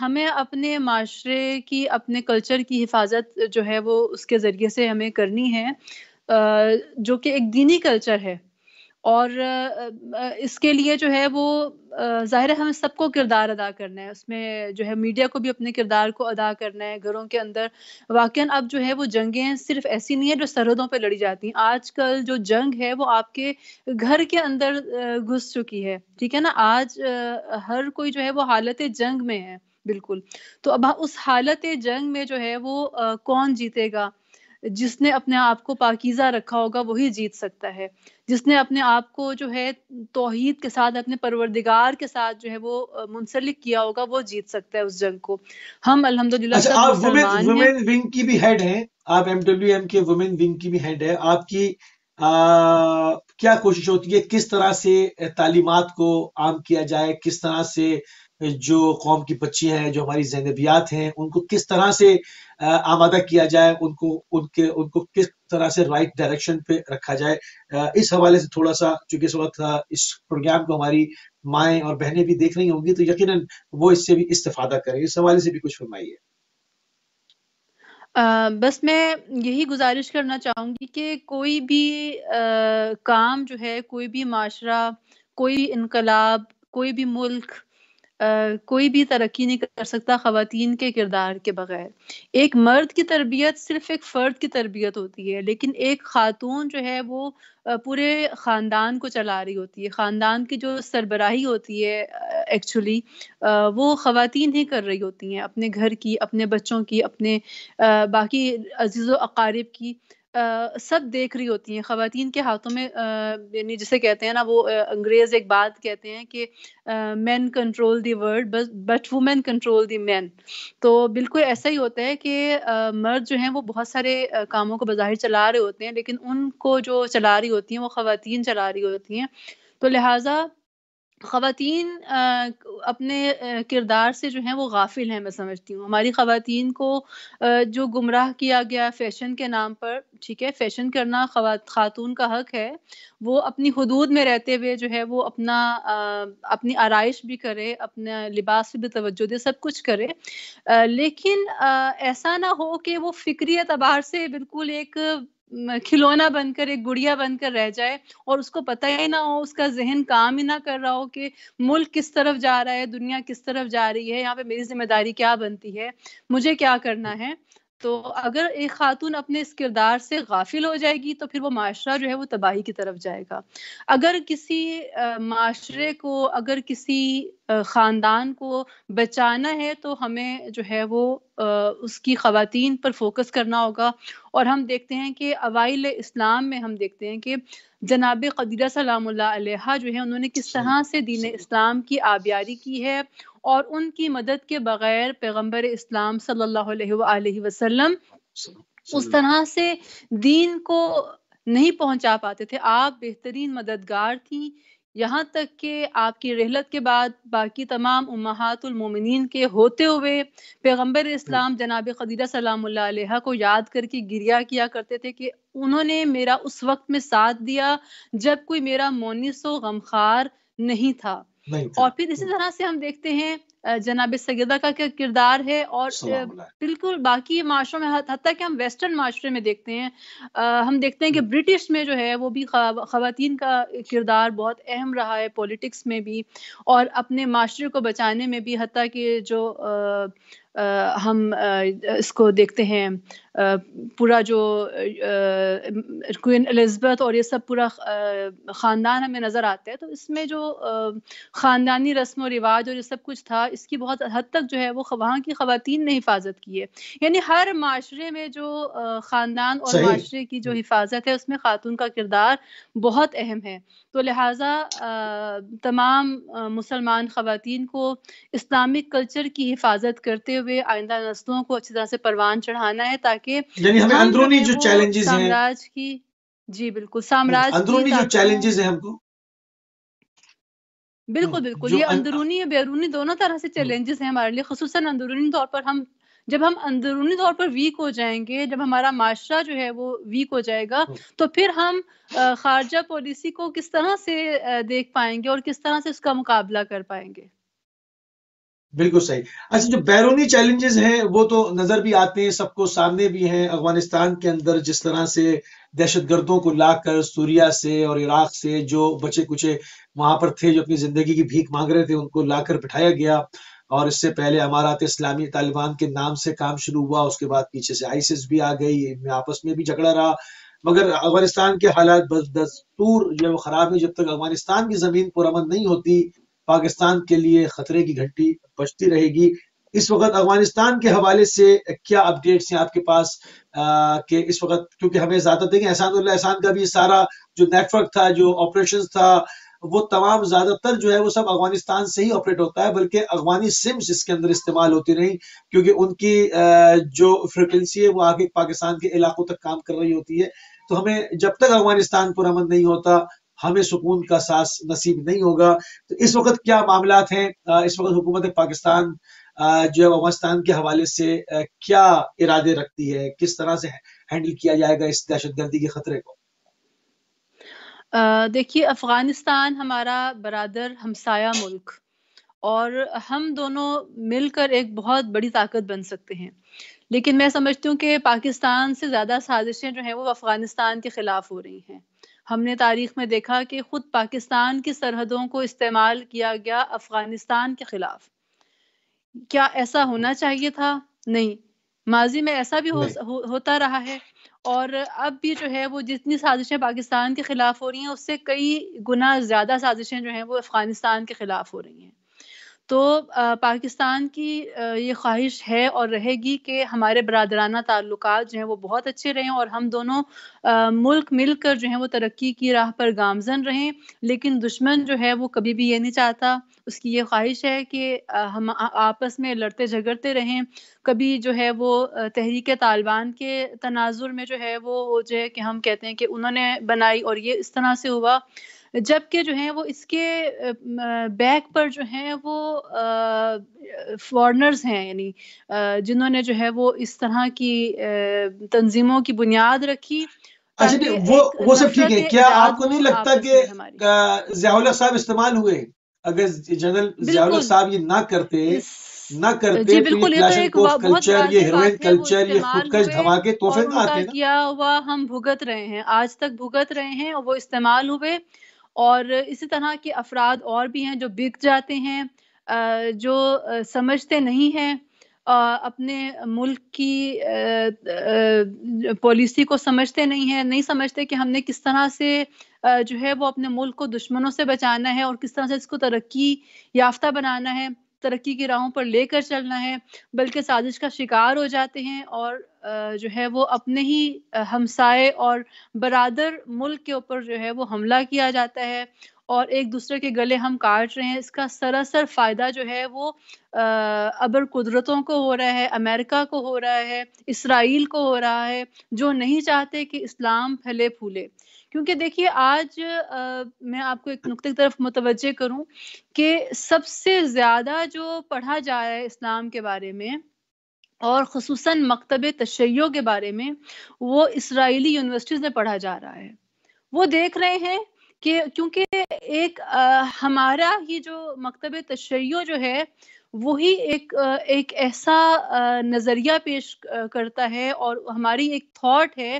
ہمیں اپنے معاشرے کی، اپنے کلچر کی حفاظت جو ہے وہ اس کے ذریعے سے ہمیں کرنی ہے، جو کہ ایک دینی کلچر ہے، اور اس کے لیے جو ہے وہ ظاہر ہے ہمیں سب کو کردار ادا کرنا ہے، اس میں جو ہے میڈیا کو بھی اپنے کردار کو ادا کرنا ہے گھروں کے اندر۔ واقعاً اب جو ہے وہ جنگیں صرف ایسی نہیں ہے جو سرحدوں پہ لڑی جاتی ہیں، آج کل جو جنگ ہے وہ آپ کے گھر کے اندر گھس چکی ہے، ٹھیک ہے نا۔ آج ہر کوئی جو ہے وہ حالت جنگ میں ہے، بالکل۔ تو اب اس حالت جنگ میں جو ہے وہ کون جیتے گا؟ جس نے اپنے آپ کو پاکیزہ رکھا ہوگا وہی جیت سکتا ہے، جس نے اپنے آپ کو جو ہے توحید کے ساتھ، اپنے پروردگار کے ساتھ جو ہے وہ منسلک کیا ہوگا، وہ جیت سکتا ہے اس جنگ کو۔ ہم الحمدللہ اچھا، سب آپ مسلمان ہیں۔ وومین ونگ کی بھی ہیڈ ہیں، آپ ایم ڈبلیو ایم کے وومین ونگ کی بھی ہیڈ ہے، آپ کی کیا کوشش ہوتی ہے کس طرح سے تعلیمات کو عام کیا جائے، کس طرح سے جو قوم کی بچیاں ہیں، جو ہماری زینبیات ہیں، ان کو کس طرح سے آمادہ کیا جائے، ان کو کس طرح سے رائٹ ڈائریکشن پہ رکھا جائے، اس حوالے سے تھوڑا سا، چونکہ اس وقت اس پروگرام کو ہماری مائیں اور بہنیں بھی دیکھ رہی ہوں گی، تو یقیناً وہ اس سے بھی استفادہ کریں، اس حوالے سے بھی کچھ فرمائیے۔ بس میں یہی گزارش کرنا چاہوں گی کہ کوئی بھی کام جو ہے، کوئی بھی معاشرہ، کوئی بھی انقلاب، کوئی بھی ملک، کوئی بھی ترقی نہیں کر سکتا خواتین کے کردار کے بغیر۔ ایک مرد کی تربیت صرف ایک فرد کی تربیت ہوتی ہے، لیکن ایک خاتون جو ہے وہ پورے خاندان کو چلا رہی ہوتی ہے۔ خاندان کی جو سربراہی ہوتی ہے ایکچولی وہ خواتین ہی کر رہی ہوتی ہیں، اپنے گھر کی، اپنے بچوں کی، اپنے باقی عزیز و اقارب کی، سب دیکھ رہی ہوتی ہیں۔ خواتین کے ہاتھوں میں یعنی جسے کہتے ہیں نا، وہ انگریز ایک بات کہتے ہیں کہ men control the world but women control the men. تو بالکل ایسا ہی ہوتا ہے کہ مرد جو ہیں وہ بہت سارے کاموں کو بظاہر چلا رہے ہوتے ہیں، لیکن ان کو جو چلا رہی ہوتی ہیں وہ خواتین چلا رہی ہوتی ہیں۔ تو لہٰذا خواتین اپنے کردار سے جو ہیں وہ غافل ہیں، میں سمجھتی ہوں۔ ہماری خواتین کو جو گمراہ کیا گیا فیشن کے نام پر، ٹھیک ہے، فیشن کرنا خاتون کا حق ہے، وہ اپنی حدود میں رہتے ہوئے جو ہے وہ اپنی آرائش بھی کرے، اپنا لباس پہ بھی توجہ دے، سب کچھ کرے، لیکن ایسا نہ ہو کہ وہ فکری اعتبار سے بالکل ایک کھلونا بن کر، ایک گڑیا بن کر رہ جائے، اور اس کو پتہ ہی نہ ہو، اس کا ذہن کام ہی نہ کر رہا ہو کہ ملک کس طرف جا رہا ہے، دنیا کس طرف جا رہی ہے، یہاں پہ میری ذمہ داری کیا بنتی ہے، مجھے کیا کرنا ہے۔ تو اگر ایک خاتون اپنے اس کردار سے غافل ہو جائے گی تو پھر وہ معاشرہ جو ہے وہ تباہی کی طرف جائے گا۔ اگر کسی معاشرے کو، اگر کسی خاندان کو بچانا ہے تو ہمیں جو ہے وہ اس کی خواتین پر فوکس کرنا ہوگا۔ اور ہم دیکھتے ہیں کہ اوائل اسلام میں ہم دیکھتے ہیں کہ جناب قدیرہ سلام اللہ علیہا جو ہے، انہوں نے کس طرح سے دین اسلام کی آبیاری کی ہے، اور ان کی مدد کے بغیر پیغمبر اسلام صلی اللہ علیہ وآلہ وسلم اس طرح سے دین کو نہیں پہنچا پاتے تھے۔ آپ بہترین مددگار تھیں، یہاں تک کہ آپ کی رحلت کے بعد باقی تمام امہات المومنین کے ہوتے ہوئے پیغمبر اسلام جناب قدیرہ سلام اللہ علیہ کو یاد کر کے گریہ کیا کرتے تھے کہ انہوں نے میرا اس وقت میں ساتھ دیا جب کوئی میرا مونس و غمخوار نہیں تھا۔ اور پھر اسی طرح سے ہم دیکھتے ہیں جناب سیدہ کا کیا کردار ہے، اور بالکل باقی معاشروں میں، حتیٰ کہ ہم ویسٹرن معاشرے میں دیکھتے ہیں، ہم دیکھتے ہیں کہ برٹش میں جو ہے وہ بھی خواتین کا کردار بہت اہم رہا ہے، پولیٹکس میں بھی اور اپنے معاشرے کو بچانے میں بھی۔ حتیٰ کہ جو ہم اس کو دیکھتے ہیں، پورا جو کوئین الزبتھ اور یہ سب پورا خاندان ہمیں نظر آتا ہے، تو اس میں جو خاندانی رسم و رواج اور یہ سب کچھ تھا، اس کی بہت حد تک جو ہے وہ وہاں کی خواتین نے حفاظت کی ہے۔ یعنی ہر معاشرے میں جو خاندان اور معاشرے کی جو حفاظت ہے، اس میں خاتون کا کردار بہت اہم ہے۔ تو لہٰذا تمام مسلمان خواتین کو اسلامک کلچر کی حفاظت کرتے ہوئے آئندہ نسلوں کو اچھی طرح سے پروان چڑھانا ہے، تاکہ یعنی ہمیں ہم اندرونی جو چیلنجز ہیں، سامراج کی، جی بالکل، سامراج کی اندرونی جو چیلنجز ہیں ہم کو، بالکل بالکل، یہ اندرونی یا بیرونی دونوں طرح سے چیلنجز ہیں ہمارے لیے، خصوصاً اندرونی طور پر جب ہم اندرونی طور پر ویک ہو جائیں گے، جب ہمارا معاشرہ جو ہے وہ ویک ہو جائے گا، تو پھر ہم خارجہ پالیسی کو کس طرح سے دیکھ پائیں گے اور کس طرح سے اس کا مقابلہ کر پائیں گے۔ بالکل صحیح۔ اچھا، جو بیرونی چیلنجز ہیں وہ تو نظر بھی آتے ہیں، سب کو سامنے بھی ہیں۔ افغانستان کے اندر جس طرح سے دہشت گردوں کو لا کر سوریہ سے اور عراق سے جو بچے کچے وہاں پر تھے، جو اپنی زندگی کی بھیک مانگ رہے تھے، ان کو لا کر بٹھایا گیا، اور اس سے پہلے امارات اسلامی طالبان کے نام سے کام شروع ہوا، اس کے بعد پیچھے سے آئیسس بھی آ گئی، ان میں آپس میں بھی جھگڑا رہا، مگر افغانستان کے حالات بدستور جو ہے وہ خراب ہے۔ جب تک افغانستان کی زمین پرامن نہیں ہوتی، پاکستان کے لیے خطرے کی گھنٹی بجتی رہے گی۔ اس وقت افغانستان کے حوالے سے کیا اپڈیٹس ہیں آپ کے پاس، کہ اس وقت کیونکہ ہمیں زیادہ تر احسان کا بھی سارا جو نیٹ ورک تھا، جو آپریشنز تھا، وہ تمام زیادہ تر جو ہے وہ سب افغانستان سے ہی آپریٹ ہوتا ہے، بلکہ افغانی سمز اس کے اندر استعمال ہوتی نہیں، کیونکہ ان کی جو فریکوینسی ہے وہ آگے پاکستان کے علاقوں تک کام کر رہی ہوتی ہے۔ تو ہمیں جب تک افغانستان پرامن نہیں ہوتا ہمیں سکون کا سانس نصیب نہیں ہوگا. تو اس وقت کیا معاملات ہیں؟ اس وقت حکومت پاکستان جو ہے افغانستان کے حوالے سے کیا ارادے رکھتی ہے؟ کس طرح سے ہینڈل کیا جائے گا اس دہشت گردی کے خطرے کو؟ دیکھیے، افغانستان ہمارا برادر ہمسایہ ملک، اور ہم دونوں مل کر ایک بہت بڑی طاقت بن سکتے ہیں. لیکن میں سمجھتی ہوں کہ پاکستان سے زیادہ سازشیں جو ہیں وہ افغانستان کے خلاف ہو رہی ہیں. ہم نے تاریخ میں دیکھا کہ خود پاکستان کی سرحدوں کو استعمال کیا گیا افغانستان کے خلاف. کیا ایسا ہونا چاہیے تھا؟ نہیں. ماضی میں ایسا بھی نہیں. ہوتا رہا ہے، اور اب بھی جو ہے وہ جتنی سازشیں پاکستان کے خلاف ہو رہی ہیں اس سے کئی گنا زیادہ سازشیں جو ہیں وہ افغانستان کے خلاف ہو رہی ہیں. تو پاکستان کی یہ خواہش ہے اور رہے گی کہ ہمارے برادرانہ تعلقات جو ہیں وہ بہت اچھے رہیں، اور ہم دونوں ملک مل کر جو ہیں وہ ترقی کی راہ پر گامزن رہیں. لیکن دشمن جو ہے وہ کبھی بھی یہ نہیں چاہتا. اس کی یہ خواہش ہے کہ ہم آپس میں لڑتے جھگڑتے رہیں. کبھی جو ہے وہ تحریک طالبان کے تناظر میں جو ہے وہ جو ہے کہ ہم کہتے ہیں کہ انہوں نے بنائی اور یہ اس طرح سے ہوا، جبکہ جو ہے وہ اس کے بیک پر جو ہیں وہ فورنرز ہیں، یعنی جنہوں نے جو ہے وہ اس طرح کی تنظیموں کی بنیاد رکھی. اچھا جی، وہ سب ٹھیک ہے. کیا آپ کو نہیں لگتا کہ ضیاء الحق صاحب استعمال ہوئے؟ اگر جنرل ضیاء الحق صاحب یہ نہ کرتے جی تو یہ بالکل، یہ تو کلاشن ایک کوف بہت کلچر، یہ واضح ہیروئن بات ہے. وہ کلچر، یہ استعمال خودکش ہوئے دھماکے تحفے اور نہ ان کا آتے نا. کیا ہوا ہم بھگت رہے ہیں، آج تک بھگت رہے ہیں، اور وہ استعمال ہوئے. اور اسی طرح کے افراد اور بھی ہیں جو بک جاتے ہیں، جو سمجھتے نہیں ہیں اپنے ملک کی پالیسی کو، سمجھتے نہیں ہیں، نہیں سمجھتے کہ ہم نے کس طرح سے جو ہے وہ اپنے ملک کو دشمنوں سے بچانا ہے اور کس طرح سے اس کو ترقی یافتہ بنانا ہے، ترقی کی راہوں پر لے کر چلنا ہے، بلکہ سازش کا شکار ہو جاتے ہیں اور جو ہے وہ اپنے ہی ہمسائے اور برادر ملک کے اوپر جو ہے وہ حملہ کیا جاتا ہے اور ایک دوسرے کے گلے ہم کاٹ رہے ہیں. اس کا سراسر فائدہ جو ہے وہ ابر قدرتوں کو ہو رہا ہے، امریکہ کو ہو رہا ہے، اسرائیل کو ہو رہا ہے، جو نہیں چاہتے کہ اسلام پھلے پھولے. کیونکہ دیکھیے آج میں آپ کو ایک نقطے کی طرف متوجہ کروں کہ سب سے زیادہ جو پڑھا جا رہا ہے اسلام کے بارے میں اور خصوصاً مکتب تشیع کے بارے میں، وہ اسرائیلی یونیورسٹیز میں پڑھا جا رہا ہے. وہ دیکھ رہے ہیں کہ کیونکہ ایک ہمارا ہی جو مکتب تشیع جو ہے وہی ایک ایسا نظریہ پیش کرتا ہے اور ہماری ایک تھاٹ ہے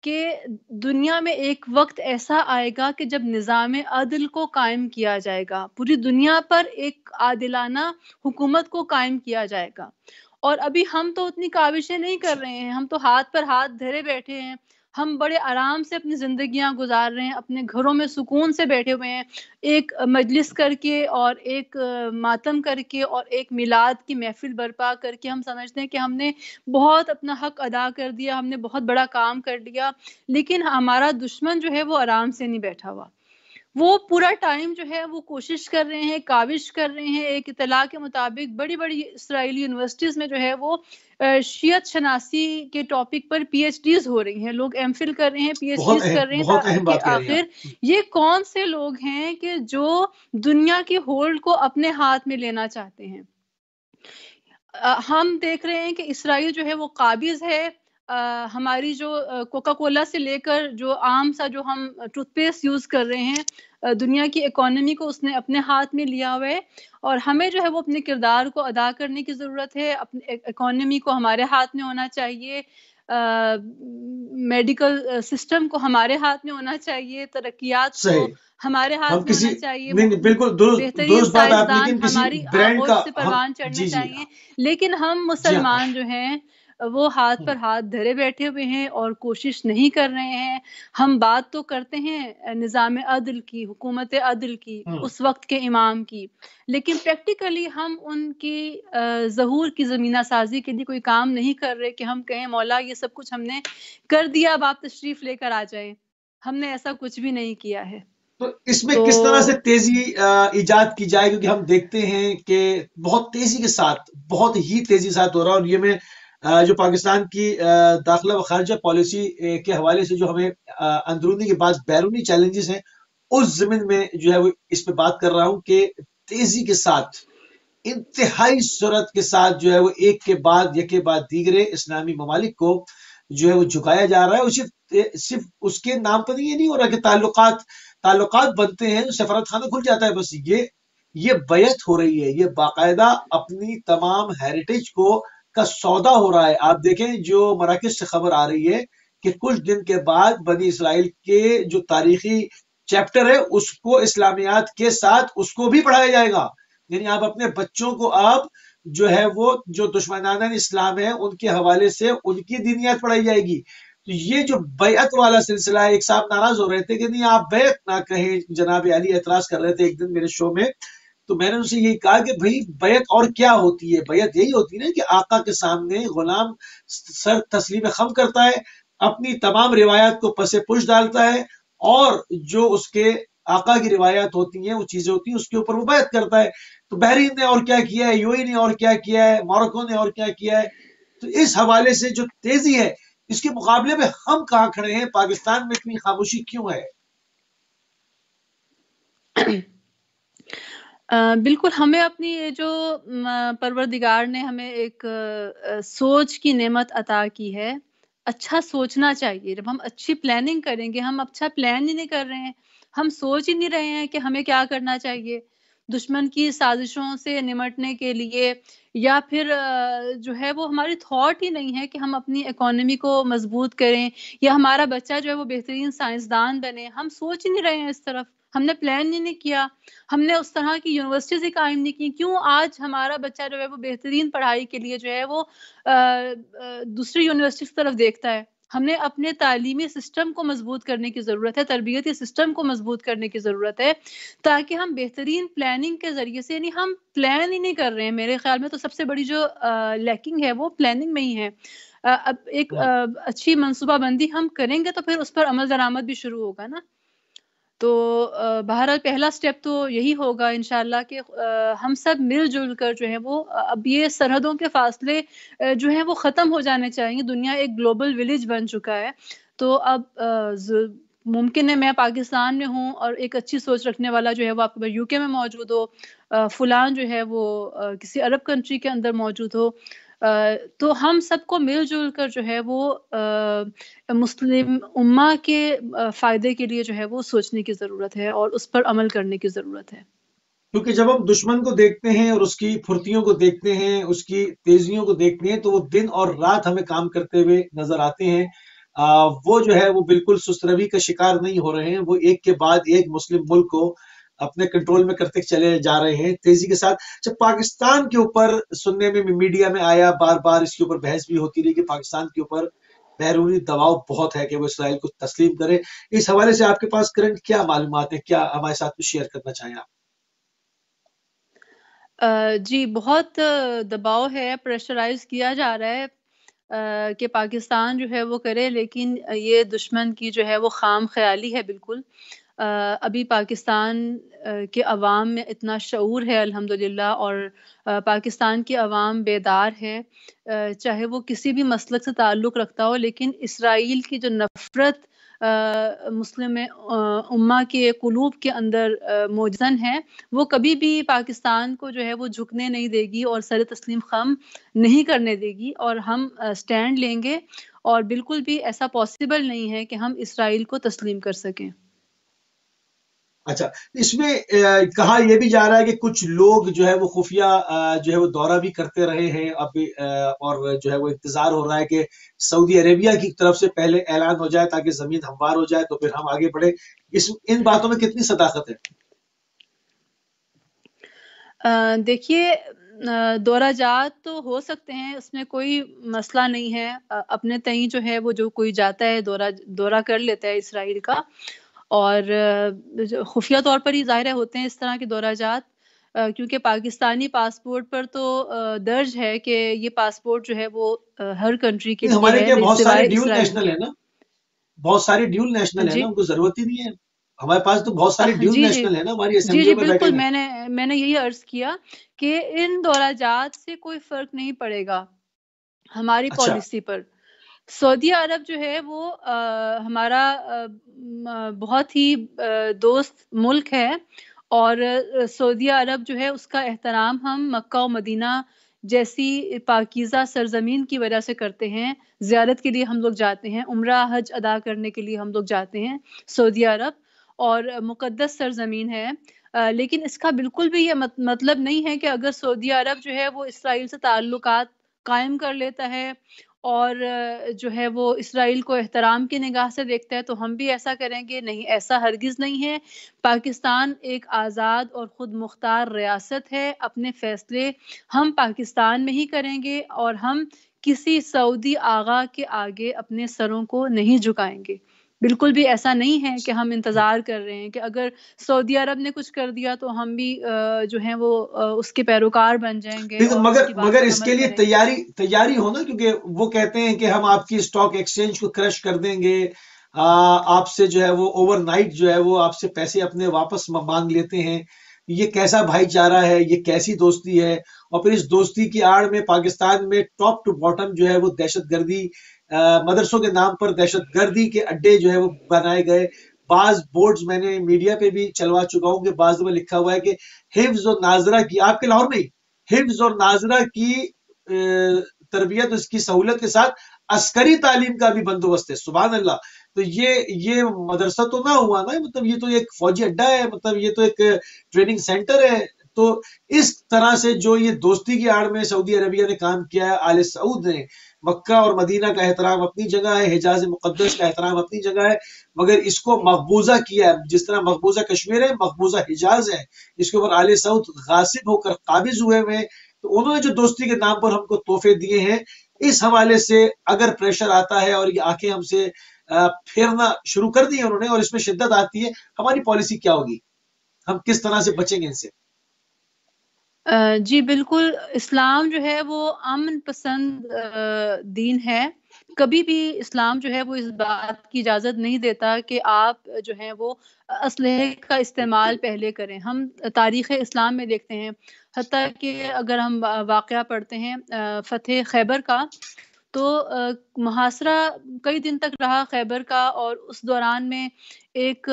کہ دنیا میں ایک وقت ایسا آئے گا کہ جب نظام عدل کو قائم کیا جائے گا، پوری دنیا پر ایک عادلانہ حکومت کو قائم کیا جائے گا. اور ابھی ہم تو اتنی کاوشیں نہیں کر رہے ہیں، ہم تو ہاتھ پر ہاتھ دھرے بیٹھے ہیں، ہم بڑے آرام سے اپنی زندگیاں گزار رہے ہیں، اپنے گھروں میں سکون سے بیٹھے ہوئے ہیں، ایک مجلس کر کے اور ایک ماتم کر کے اور ایک میلاد کی محفل برپا کر کے ہم سمجھتے ہیں کہ ہم نے بہت اپنا حق ادا کر دیا، ہم نے بہت بڑا کام کر لیا. لیکن ہمارا دشمن جو ہے وہ آرام سے نہیں بیٹھا ہوا. وہ پورا ٹائم جو ہے وہ کوشش کر رہے ہیں، کاوش کر رہے ہیں. ایک اطلاع کے مطابق بڑی بڑی اسرائیلی یونیورسٹیز میں جو ہے وہ شیعت شناسی کے ٹاپک پر پی ایچ ڈیز ہو رہی ہیں، لوگ ایم فل کر رہے ہیں، پی ایچ ڈیز کر رہے بہت ہیں اہم کہ بات کہہ رہی ہیں آخر آپ. یہ کون سے لوگ ہیں کہ جو دنیا کی ہولڈ کو اپنے ہاتھ میں لینا چاہتے ہیں. ہم دیکھ رہے ہیں کہ اسرائیل جو ہے وہ قابض ہے. ہماری جو کوکا کولا سے لے کر جو عام سا جو ہم ٹوتھ پیسٹ یوز کر رہے ہیں، دنیا کی اکانومی کو اس نے اپنے ہاتھ میں لیا ہوا ہے اور ہمیں جو ہے وہ اپنے کردار کو ادا کرنے کی ضرورت ہے. اپنے اکانومی کو ہمارے ہاتھ میں ہونا چاہیے، میڈیکل سسٹم کو ہمارے ہاتھ میں ہونا چاہیے، ترقیات کو ہمارے ہاتھ میں ہونا چاہیے، بالکل بہترین درست بات آپ، سائنسدان لیکن کسی ہماری برانڈ اوج کا سے ہم پروان چڑھنے جی چاہیے. لیکن ہم مسلمان جو ہیں وہ ہاتھ پر ہاتھ دھرے بیٹھے ہوئے ہیں اور کوشش نہیں کر رہے ہیں. ہم بات تو کرتے ہیں نظام عدل کی، حکومت عدل کی، اس وقت کے امام کی، لیکن پریکٹیکلی ہم ان کی ظہور کی زمینہ سازی کے لیے کوئی کام نہیں کر رہے کہ ہم کہیں مولا یہ سب کچھ ہم نے کر دیا، اب آپ تشریف لے کر آ جائیں. ہم نے ایسا کچھ بھی نہیں کیا ہے. تو اس میں کس طرح سے تیزی ایجاد کی جائے؟ کیونکہ ہم دیکھتے ہیں کہ بہت تیزی کے ساتھ، بہت ہی تیزی کے ساتھ ہو رہا ہے. اور یہ میں جو پاکستان کی داخلہ و خارجہ پالیسی کے حوالے سے جو ہمیں اندرونی کے بعد بیرونی چیلنجز ہیں، اس زمین میں جو ہے وہ اس پہ بات کر رہا ہوں کہ تیزی کے ساتھ، انتہائی سرعت کے ساتھ جو ہے وہ ایک کے بعد دیگرے اسلامی ممالک کو جو ہے وہ جھکایا جا رہا ہے. اور صرف اس کے نام پر یہ نہیں ہو رہا کہ تعلقات بنتے ہیں، سفارت خانہ کھل جاتا ہے، بس یہ بیعت ہو رہی ہے، یہ باقاعدہ اپنی تمام ہیریٹیج کا سودا ہو رہا ہے. آپ دیکھیں جو مراکز سے خبر آ رہی ہے کہ کچھ دن کے بعد بنی اسرائیل کے جو تاریخی چیپٹر ہے اس کو اسلامیات کے ساتھ اس کو بھی پڑھایا جائے گا. یعنی آپ اپنے بچوں کو آپ جو ہے وہ جو دشمنان اسلام ہے ان کے حوالے سے ان کی دینیات پڑھائی جائے گی. تو یہ جو بیعت والا سلسلہ ہے، ایک صاحب ناراض ہو رہے تھے کہ نہیں آپ بیعت نہ کہیں، جناب علی اعتراض کر رہے تھے ایک دن میرے شو میں، تو میں نے ان سے یہی کہا کہ بھائی بیعت اور کیا ہوتی ہے؟ بیعت یہی ہوتی ہے نا کہ آقا کے سامنے غلام سر تسلیم خم کرتا ہے، اپنی تمام روایات کو پس پش ڈالتا ہے، اور جو اس کے آقا کی روایات ہوتی ہیں، وہ چیزیں ہوتی ہیں، اس کے اوپر وہ بیعت کرتا ہے. تو بحرین نے اور کیا کیا ہے، یو اے نے اور کیا کیا ہے، موروکو نے اور کیا کیا ہے. تو اس حوالے سے جو تیزی ہے، اس کے مقابلے میں ہم کہاں کھڑے ہیں؟ پاکستان میں اتنی خاموشی کیوں ہے؟ بالکل، ہمیں اپنی جو پروردگار نے ہمیں ایک سوچ کی نعمت عطا کی ہے. اچھا سوچنا چاہیے. جب ہم اچھی پلاننگ کریں گے، ہم اچھا پلان ہی نہیں کر رہے ہیں، ہم سوچ ہی نہیں رہے ہیں کہ ہمیں کیا کرنا چاہیے دشمن کی سازشوں سے نمٹنے کے لیے، یا پھر جو ہے وہ ہماری تھاٹ ہی نہیں ہے کہ ہم اپنی اکانومی کو مضبوط کریں یا ہمارا بچہ جو ہے وہ بہترین سائنسدان بنے. ہم سوچ ہی نہیں رہے ہیں اس طرف، ہم نے پلان ہی نہیں کیا، ہم نے اس طرح کی یونیورسٹیز ہی قائم نہیں کی. کیوں آج ہمارا بچہ جو ہے وہ بہترین پڑھائی کے لیے جو ہے وہ دوسری یونیورسٹیز کی طرف دیکھتا ہے؟ ہم نے اپنے تعلیمی سسٹم کو مضبوط کرنے کی ضرورت ہے، تربیتی سسٹم کو مضبوط کرنے کی ضرورت ہے، تاکہ ہم بہترین پلاننگ کے ذریعے سے، یعنی ہم پلان ہی نہیں کر رہے ہیں. میرے خیال میں تو سب سے بڑی جو لیکنگ ہے وہ پلاننگ میں ہی ہے. اب ایک اچھی منصوبہ بندی ہم کریں گے تو پھر اس پر عمل درآمد بھی شروع ہوگا نا. تو بہرحال پہلا سٹیپ تو یہی ہوگا انشاءاللہ کہ ہم سب مل جل کر جو ہے وہ اب یہ سرحدوں کے فاصلے جو ہیں وہ ختم ہو جانے چاہیے. دنیا ایک گلوبل ولیج بن چکا ہے. تو اب ممکن ہے میں پاکستان میں ہوں اور ایک اچھی سوچ رکھنے والا جو ہے وہ آپ کے یو کے میں موجود ہو، فلان جو ہے وہ کسی عرب کنٹری کے اندر موجود ہو، تو ہم سب کو مل جل کر جو ہے وہ مسلم امہ کے فائدے کے لیے جو ہے وہ سوچنے کی ضرورت ہے اور اس پر عمل کرنے کی ضرورت ہے. کیونکہ جب ہم دشمن کو دیکھتے ہیں اور اس کی پھرتیوں کو دیکھتے ہیں، اس کی تیزیوں کو دیکھتے ہیں، تو وہ دن اور رات ہمیں کام کرتے ہوئے نظر آتے ہیں. وہ جو ہے وہ بالکل سست روی کا شکار نہیں ہو رہے ہیں، وہ ایک کے بعد ایک مسلم ملک کو اپنے کنٹرول میں کرتے چلے جا رہے ہیں تیزی کے ساتھ. جب پاکستان کے اوپر سننے میں میڈیا میں آیا، بار بار اس کے اوپر بحث بھی ہوتی رہی کہ پاکستان کے اوپر بیرونی دباؤ بہت ہے کہ وہ اسرائیل کو تسلیم کرے. اس حوالے سے آپ کے پاس کرنٹ کیا معلومات ہیں؟ کیا ہمارے ساتھ شیئر کرنا چاہیں آپ؟ جی، بہت دباؤ ہے، پریشرائز کیا جا رہا ہے کہ پاکستان جو ہے وہ کرے، لیکن یہ دشمن کی جو ہے وہ خام خیالی ہے بالکل. ابھی پاکستان کے عوام میں اتنا شعور ہے الحمدللہ، اور پاکستان کی عوام بیدار ہے، چاہے وہ کسی بھی مسلک سے تعلق رکھتا ہو، لیکن اسرائیل کی جو نفرت مسلم امہ کے قلوب کے اندر موجزن ہے، وہ کبھی بھی پاکستان کو جو ہے وہ جھکنے نہیں دے گی اور سر تسلیم خم نہیں کرنے دے گی. اور ہم سٹینڈ لیں گے، اور بالکل بھی ایسا پاسبل نہیں ہے کہ ہم اسرائیل کو تسلیم کر سکیں. اچھا، اس میں کہا یہ بھی جا رہا ہے کہ کچھ لوگ جو ہے وہ خفیہ جو ہے وہ دورہ بھی کرتے رہے ہیں اب، اور جو ہے وہ انتظار ہو رہا ہے کہ سعودی عربیہ کی طرف سے پہلے اعلان ہو جائے تاکہ زمین ہموار ہو جائے تو پھر ہم آگے بڑھے. ان باتوں میں کتنی صداقت ہے؟ دیکھیے، دورہ جات تو ہو سکتے ہیں، اس میں کوئی مسئلہ نہیں ہے. اپنے تئیں جو ہے وہ جو کوئی جاتا ہے دورہ کر لیتا ہے اسرائیل کا، اور خفیہ طور پر ہی ظاہر ہوتے ہیں اس طرح کے دورہ جات، کیونکہ پاکستانی پاسپورٹ پر تو درج ہے کہ یہ پاسپورٹ جو ہے وہ ہر کنٹری کے لیے ہمارے کیا ہے بہت سارے سوائے ڈیول اسرائیل نیشنل کے. ہیں نا، بہت سارے ڈیول نیشنل ہیں جی نا، ان کو ضرورت ہی نہیں ہے. ہمارے پاس تو بہت سارے ڈیول جی جی نیشنل ہیں نا، ہماری جی جی اسمبلیوں میں بیٹھے بالکل، ہوئے. میں نے یہی عرض کیا کہ ان دورہ جات سے کوئی فرق نہیں پڑے گا. ہماری اچھا پالیسی پر. سعودی عرب جو ہے وہ ہمارا بہت ہی دوست ملک ہے، اور سعودی عرب جو ہے اس کا احترام ہم مکہ و مدینہ جیسی پاکیزہ سرزمین کی وجہ سے کرتے ہیں. زیارت کے لیے ہم لوگ جاتے ہیں، عمرہ حج ادا کرنے کے لیے ہم لوگ جاتے ہیں سعودی عرب، اور مقدس سرزمین ہے. لیکن اس کا بالکل بھی یہ مطلب نہیں ہے کہ اگر سعودی عرب جو ہے وہ اسرائیل سے تعلقات قائم کر لیتا ہے اور جو ہے وہ اسرائیل کو احترام کی نگاہ سے دیکھتا ہے تو ہم بھی ایسا کریں گے. نہیں، ایسا ہرگز نہیں ہے. پاکستان ایک آزاد اور خود مختار ریاست ہے. اپنے فیصلے ہم پاکستان میں ہی کریں گے، اور ہم کسی سعودی آغا کے آگے اپنے سروں کو نہیں جھکائیں گے. بالکل بھی ایسا نہیں ہے کہ ہم انتظار کر رہے ہیں کہ اگر سعودی عرب نے کچھ کر دیا تو ہم بھی جو ہیں وہ اس کے پیروکار بن جائیں گے لیکن اور اس کی بات مگر پر اس عمل کے لیے کریں گے. تیاری ہو نا، کیونکہ وہ کہتے ہیں کہ ہم آپ کی اسٹاک ایکسچینج کو کرش کر دیں گے، آپ سے جو ہے وہ اوور نائٹ جو ہے وہ آپ سے پیسے اپنے واپس مانگ لیتے ہیں. یہ کیسا بھائی چارہ ہے، یہ کیسی دوستی ہے؟ اور پھر اس دوستی کی آڑ میں پاکستان میں ٹاپ ٹو باٹم جو ہے وہ دہشت گردی، مدرسوں کے نام پر دہشت گردی کے اڈے جو ہے وہ بنائے گئے. بعض بورڈز میں نے میڈیا پہ بھی چلوا چکا ہوں کہ بعض میں لکھا ہوا ہے کہ حفظ و ناظرہ کی، آپ کے لاہور میں ہی حفظ اور ناظرہ کی تربیت، اس کی سہولت کے ساتھ عسکری تعلیم کا بھی بندوبست ہے. سبحان اللہ. تو یہ مدرسہ تو نہ ہوا نا، مطلب یہ تو ایک فوجی اڈا ہے، مطلب یہ تو ایک ٹریننگ سینٹر ہے. تو اس طرح سے جو یہ دوستی کی آڑ میں سعودی عربیہ نے کام کیا ہے، آل سعود نے، مکہ اور مدینہ کا احترام اپنی جگہ ہے، حجاز مقدس کا احترام اپنی جگہ ہے، مگر اس کو مقبوضہ کیا ہے. جس طرح مقبوضہ کشمیر ہے، مقبوضہ حجاز ہے، اس کے اوپر آل سعود غاصب ہو کر قابض ہوئے ہوئے. تو انہوں نے جو دوستی کے نام پر ہم کو تحفے دیے ہیں، اس حوالے سے اگر پریشر آتا ہے اور یہ آنکھیں ہم سے پھیرنا شروع کر دی انہوں نے، اور اس میں شدت آتی ہے، ہماری پالیسی کیا ہوگی؟ ہم کس طرح سے بچیں گے ان سے؟ جی بالکل. اسلام جو ہے وہ امن پسند دین ہے. کبھی بھی اسلام جو ہے وہ اس بات کی اجازت نہیں دیتا کہ آپ جو ہے وہ اسلحے کا استعمال پہلے کریں. ہم تاریخ اسلام میں دیکھتے ہیں، حتیٰ کہ اگر ہم واقعہ پڑھتے ہیں فتح خیبر کا، تو محاصرہ کئی دن تک رہا خیبر کا، اور اس دوران میں ایک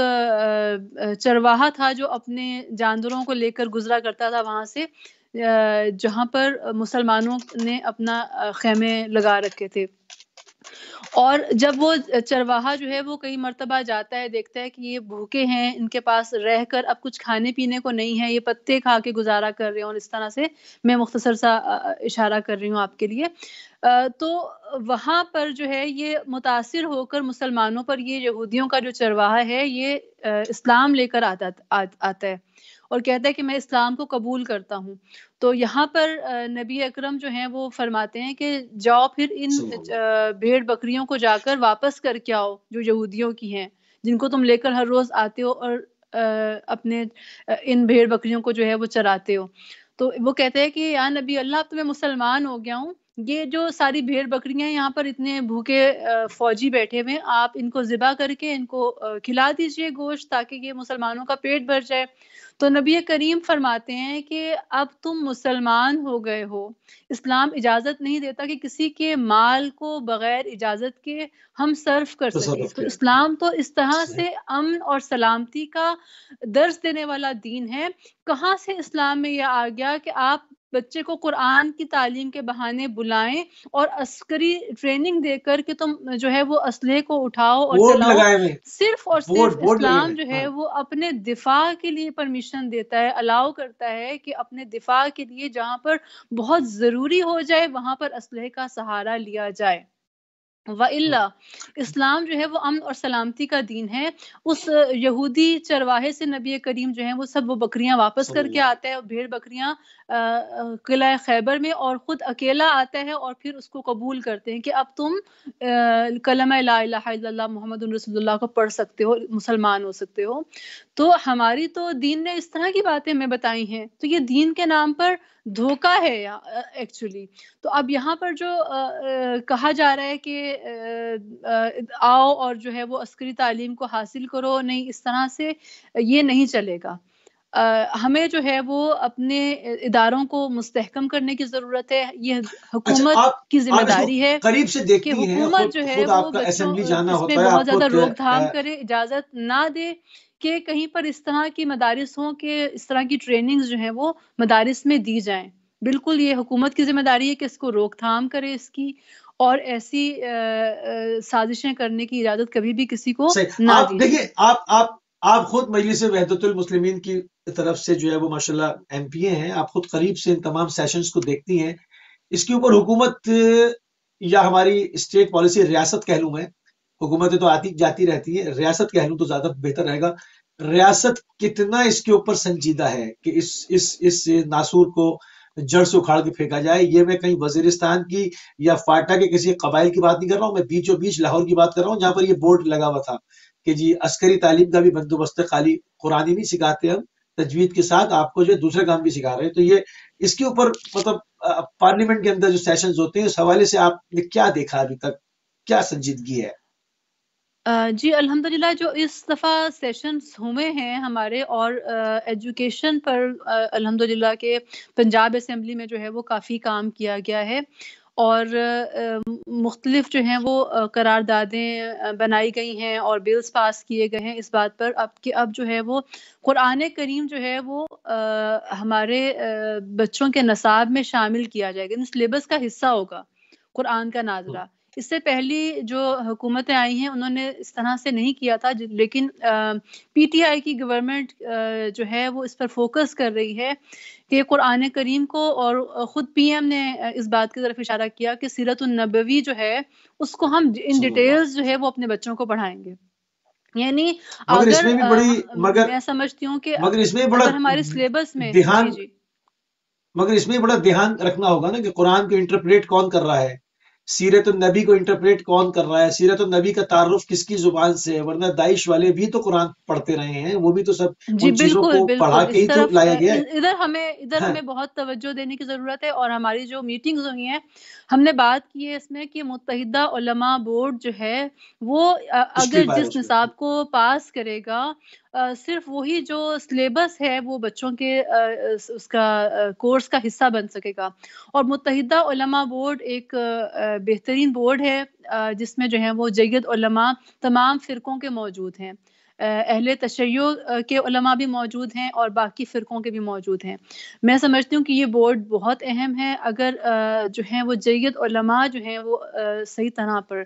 چرواہا تھا جو اپنے جانوروں کو لے کر گزرا کرتا تھا وہاں سے، جہاں پر مسلمانوں نے اپنا خیمے لگا رکھے تھے. اور جب وہ چرواہا جو ہے وہ کئی مرتبہ جاتا ہے، دیکھتا ہے کہ یہ بھوکے ہیں، ان کے پاس رہ کر اب کچھ کھانے پینے کو نہیں ہے، یہ پتے کھا کے گزارا کر رہے ہیں. اور اس طرح سے میں مختصر سا اشارہ کر رہی ہوں آپ کے لیے. تو وہاں پر جو ہے یہ متاثر ہو کر مسلمانوں پر یہ یہودیوں کا جو چرواہا ہے یہ اسلام لے کر آتا ہے اور کہتا ہے کہ میں اسلام کو قبول کرتا ہوں. تو یہاں پر نبی اکرم جو ہیں وہ فرماتے ہیں کہ جاؤ پھر ان بھیڑ بکریوں کو جا کر واپس کر کے آؤ جو یہودیوں کی ہیں، جن کو تم لے کر ہر روز آتے ہو اور اپنے ان بھیڑ بکریوں کو جو ہے وہ چراتے ہو. تو وہ کہتے ہیں کہ یا نبی اللہ، اب تو میں مسلمان ہو گیا ہوں، یہ جو ساری بھیڑ بکریاں یہاں پر اتنے بھوکے فوجی بیٹھے ہوئے، آپ ان کو ذبح کر کے ان کو کھلا دیجئے گوشت، تاکہ یہ مسلمانوں کا پیٹ بھر جائے. تو نبی کریم فرماتے ہیں کہ اب تم مسلمان ہو گئے ہو، اسلام اجازت نہیں دیتا کہ کسی کے مال کو بغیر اجازت کے ہم صرف کر سکیں. تو اسلام تو اس طرح سے امن اور سلامتی کا درس دینے والا دین ہے. کہاں سے اسلام میں یہ آ گیا کہ آپ بچے کو قرآن کی تعلیم کے بہانے بلائیں اور عسکری ٹریننگ دے کر کہ تم جو ہے وہ اسلحے کو اٹھاؤ اور چلاؤ؟ صرف اور صرف اسلام جو ہے وہ اپنے دفاع کے لیے پرمیشن دیتا ہے، الاؤ کرتا ہے کہ اپنے دفاع کے لیے جہاں پر بہت ضروری ہو جائے وہاں پر اسلحے کا سہارا لیا جائے. وَإِلَّا اسلام جو ہے وہ امن اور سلامتی کا دین ہے. اس یہودی چرواہے سے نبی کریم جو ہیں وہ سب وہ بکریاں واپس کر کے آتا ہے، بھیڑ بکریاں قلعہ خیبر میں، اور خود اکیلا آتا ہے اور پھر اس کو قبول کرتے ہیں کہ اب تم کلمہ لا الہ الا اللہ محمد رسول اللہ کو پڑھ سکتے ہو، مسلمان ہو سکتے ہو. تو ہماری تو دین نے اس طرح کی باتیں ہمیں بتائی ہیں. تو یہ دین کے نام پر دھوکہ ہے ایکچولی. تو اب یہاں پر جو کہا جا رہا ہے کہ آؤ اور جو ہے وہ عسکری تعلیم کو حاصل کرو، نہیں، اس طرح سے یہ نہیں چلے گا. ہمیں جو ہے وہ اپنے اداروں کو مستحکم کرنے کی ضرورت ہے. یہ اچھا، حکومت کی ذمہ آپ اس کو داری ہے قریب سے کہ دیکھتی ہیں، حکومت جو ہے خود وہ آپ کا بچوں اسمبلی جانا اس پہ ہوتا ہے، بہت آپ زیادہ خود روک تھام کرے، اجازت نہ دے کہ کہیں پر اس طرح کی مدارس ہوں کہ اس طرح کی ٹریننگز جو ہیں وہ مدارس میں دی جائیں. بالکل یہ حکومت کی ذمہ داری ہے کہ اس کو روک تھام کرے اس کی، اور ایسی سازشیں کرنے کی اجازت کبھی بھی کسی کو صحیح. نہ آپ دی دیکھیں، جائے. آپ خود مجلس وحدت المسلمین کی طرف سے جو ہے وہ ماشاءاللہ ایم پی اے ہیں، آپ خود قریب سے ان تمام سیشنز کو دیکھتی ہیں. اس کے اوپر حکومت یا ہماری اسٹیٹ پالیسی، ریاست کہہ لوں میں، حکومتیں تو آتی جاتی رہتی ہیں، ریاست کہہ لوں تو زیادہ بہتر رہے گا. ریاست کتنا اس کے اوپر سنجیدہ ہے کہ اس ناسور کو جڑ سے اکھاڑ کے پھینکا جائے؟ یہ میں کہیں وزیرستان کی یا فاٹا کے کسی قبائل کی بات نہیں کر رہا ہوں، میں بیچوں بیچ لاہور کی بات کر رہا ہوں، جہاں پر یہ بورڈ لگا ہوا تھا کہ جی عسکری تعلیم کا بھی بندوبست ہے، خالی قرآن ہی نہیں سکھاتے ہم، تجوید کے ساتھ آپ کو جو ہے دوسرے کام بھی سکھا رہے ہیں. تو یہ اس کے اوپر مطلب پارلیمنٹ کے اندر جو سیشنز ہوتے ہیں، اس حوالے سے آپ نے کیا دیکھا ابھی تک، کیا سنجیدگی ہے؟ جی الحمدللہ جو اس دفعہ سیشنز ہوئے ہیں ہمارے، اور ایجوکیشن پر الحمدللہ کہ پنجاب اسمبلی میں جو ہے وہ کافی کام کیا گیا ہے، اور مختلف جو ہیں وہ قراردادیں بنائی گئی ہیں اور بلز پاس کیے گئے ہیں اس بات پر اب جو ہے وہ قرآن کریم جو ہے وہ ہمارے بچوں کے نصاب میں شامل کیا جائے گا، سلیبس کا حصہ ہوگا قرآن کا نازلہ. اس سے پہلی جو حکومتیں آئی ہیں انہوں نے اس طرح سے نہیں کیا تھا، لیکن پی ٹی آئی کی گورنمنٹ جو ہے وہ اس پر فوکس کر رہی ہے کہ قرآن کریم کو، اور خود پی ایم نے اس بات کی طرف اشارہ کیا کہ سیرت النبوی جو ہے اس کو ہم ان صلی اللہ. ڈیٹیلز جو ہے وہ اپنے بچوں کو پڑھائیں گے. یعنی مگر اس اگر میں بھی بڑی میں سمجھتی ہوں کہ مگر اس میں بڑا اگر ہمارے سلیبس میں دھیان جی مگر اس میں بڑا دھیان رکھنا ہوگا نا کہ قرآن کو انٹرپریٹ کون کر رہا ہے، سیرت النبی کو انٹرپریٹ کون کر رہا ہے، سیرت النبی کا تعارف کس کی زبان سے ہے؟ ورنہ داعش والے بھی تو قرآن پڑھتے رہے ہیں، وہ بھی تو سب جی ان چیزوں بالکل کو پڑھا بالکل. کے اس ہی تو طرف لایا گیا ہے. ادھر ہاں، ہمیں بہت توجہ دینے کی ضرورت ہے، اور ہماری جو میٹنگز ہوئی ہیں ہم نے بات کی ہے اس میں کہ متحدہ علماء بورڈ جو ہے وہ اگر تشریف آئے جس اس میں. نصاب کو پاس کرے گا، صرف وہی جو سلیبس ہے وہ بچوں کے اس کا کورس کا حصہ بن سکے گا. اور متحدہ علماء بورڈ ایک بہترین بورڈ ہے جس میں جو ہے وہ جید علماء تمام فرقوں کے موجود ہیں، اہل تشیع کے علماء بھی موجود ہیں اور باقی فرقوں کے بھی موجود ہیں. میں سمجھتی ہوں کہ یہ بورڈ بہت اہم ہے. اگر جو ہیں وہ جید علماء جو ہیں وہ صحیح طرح پر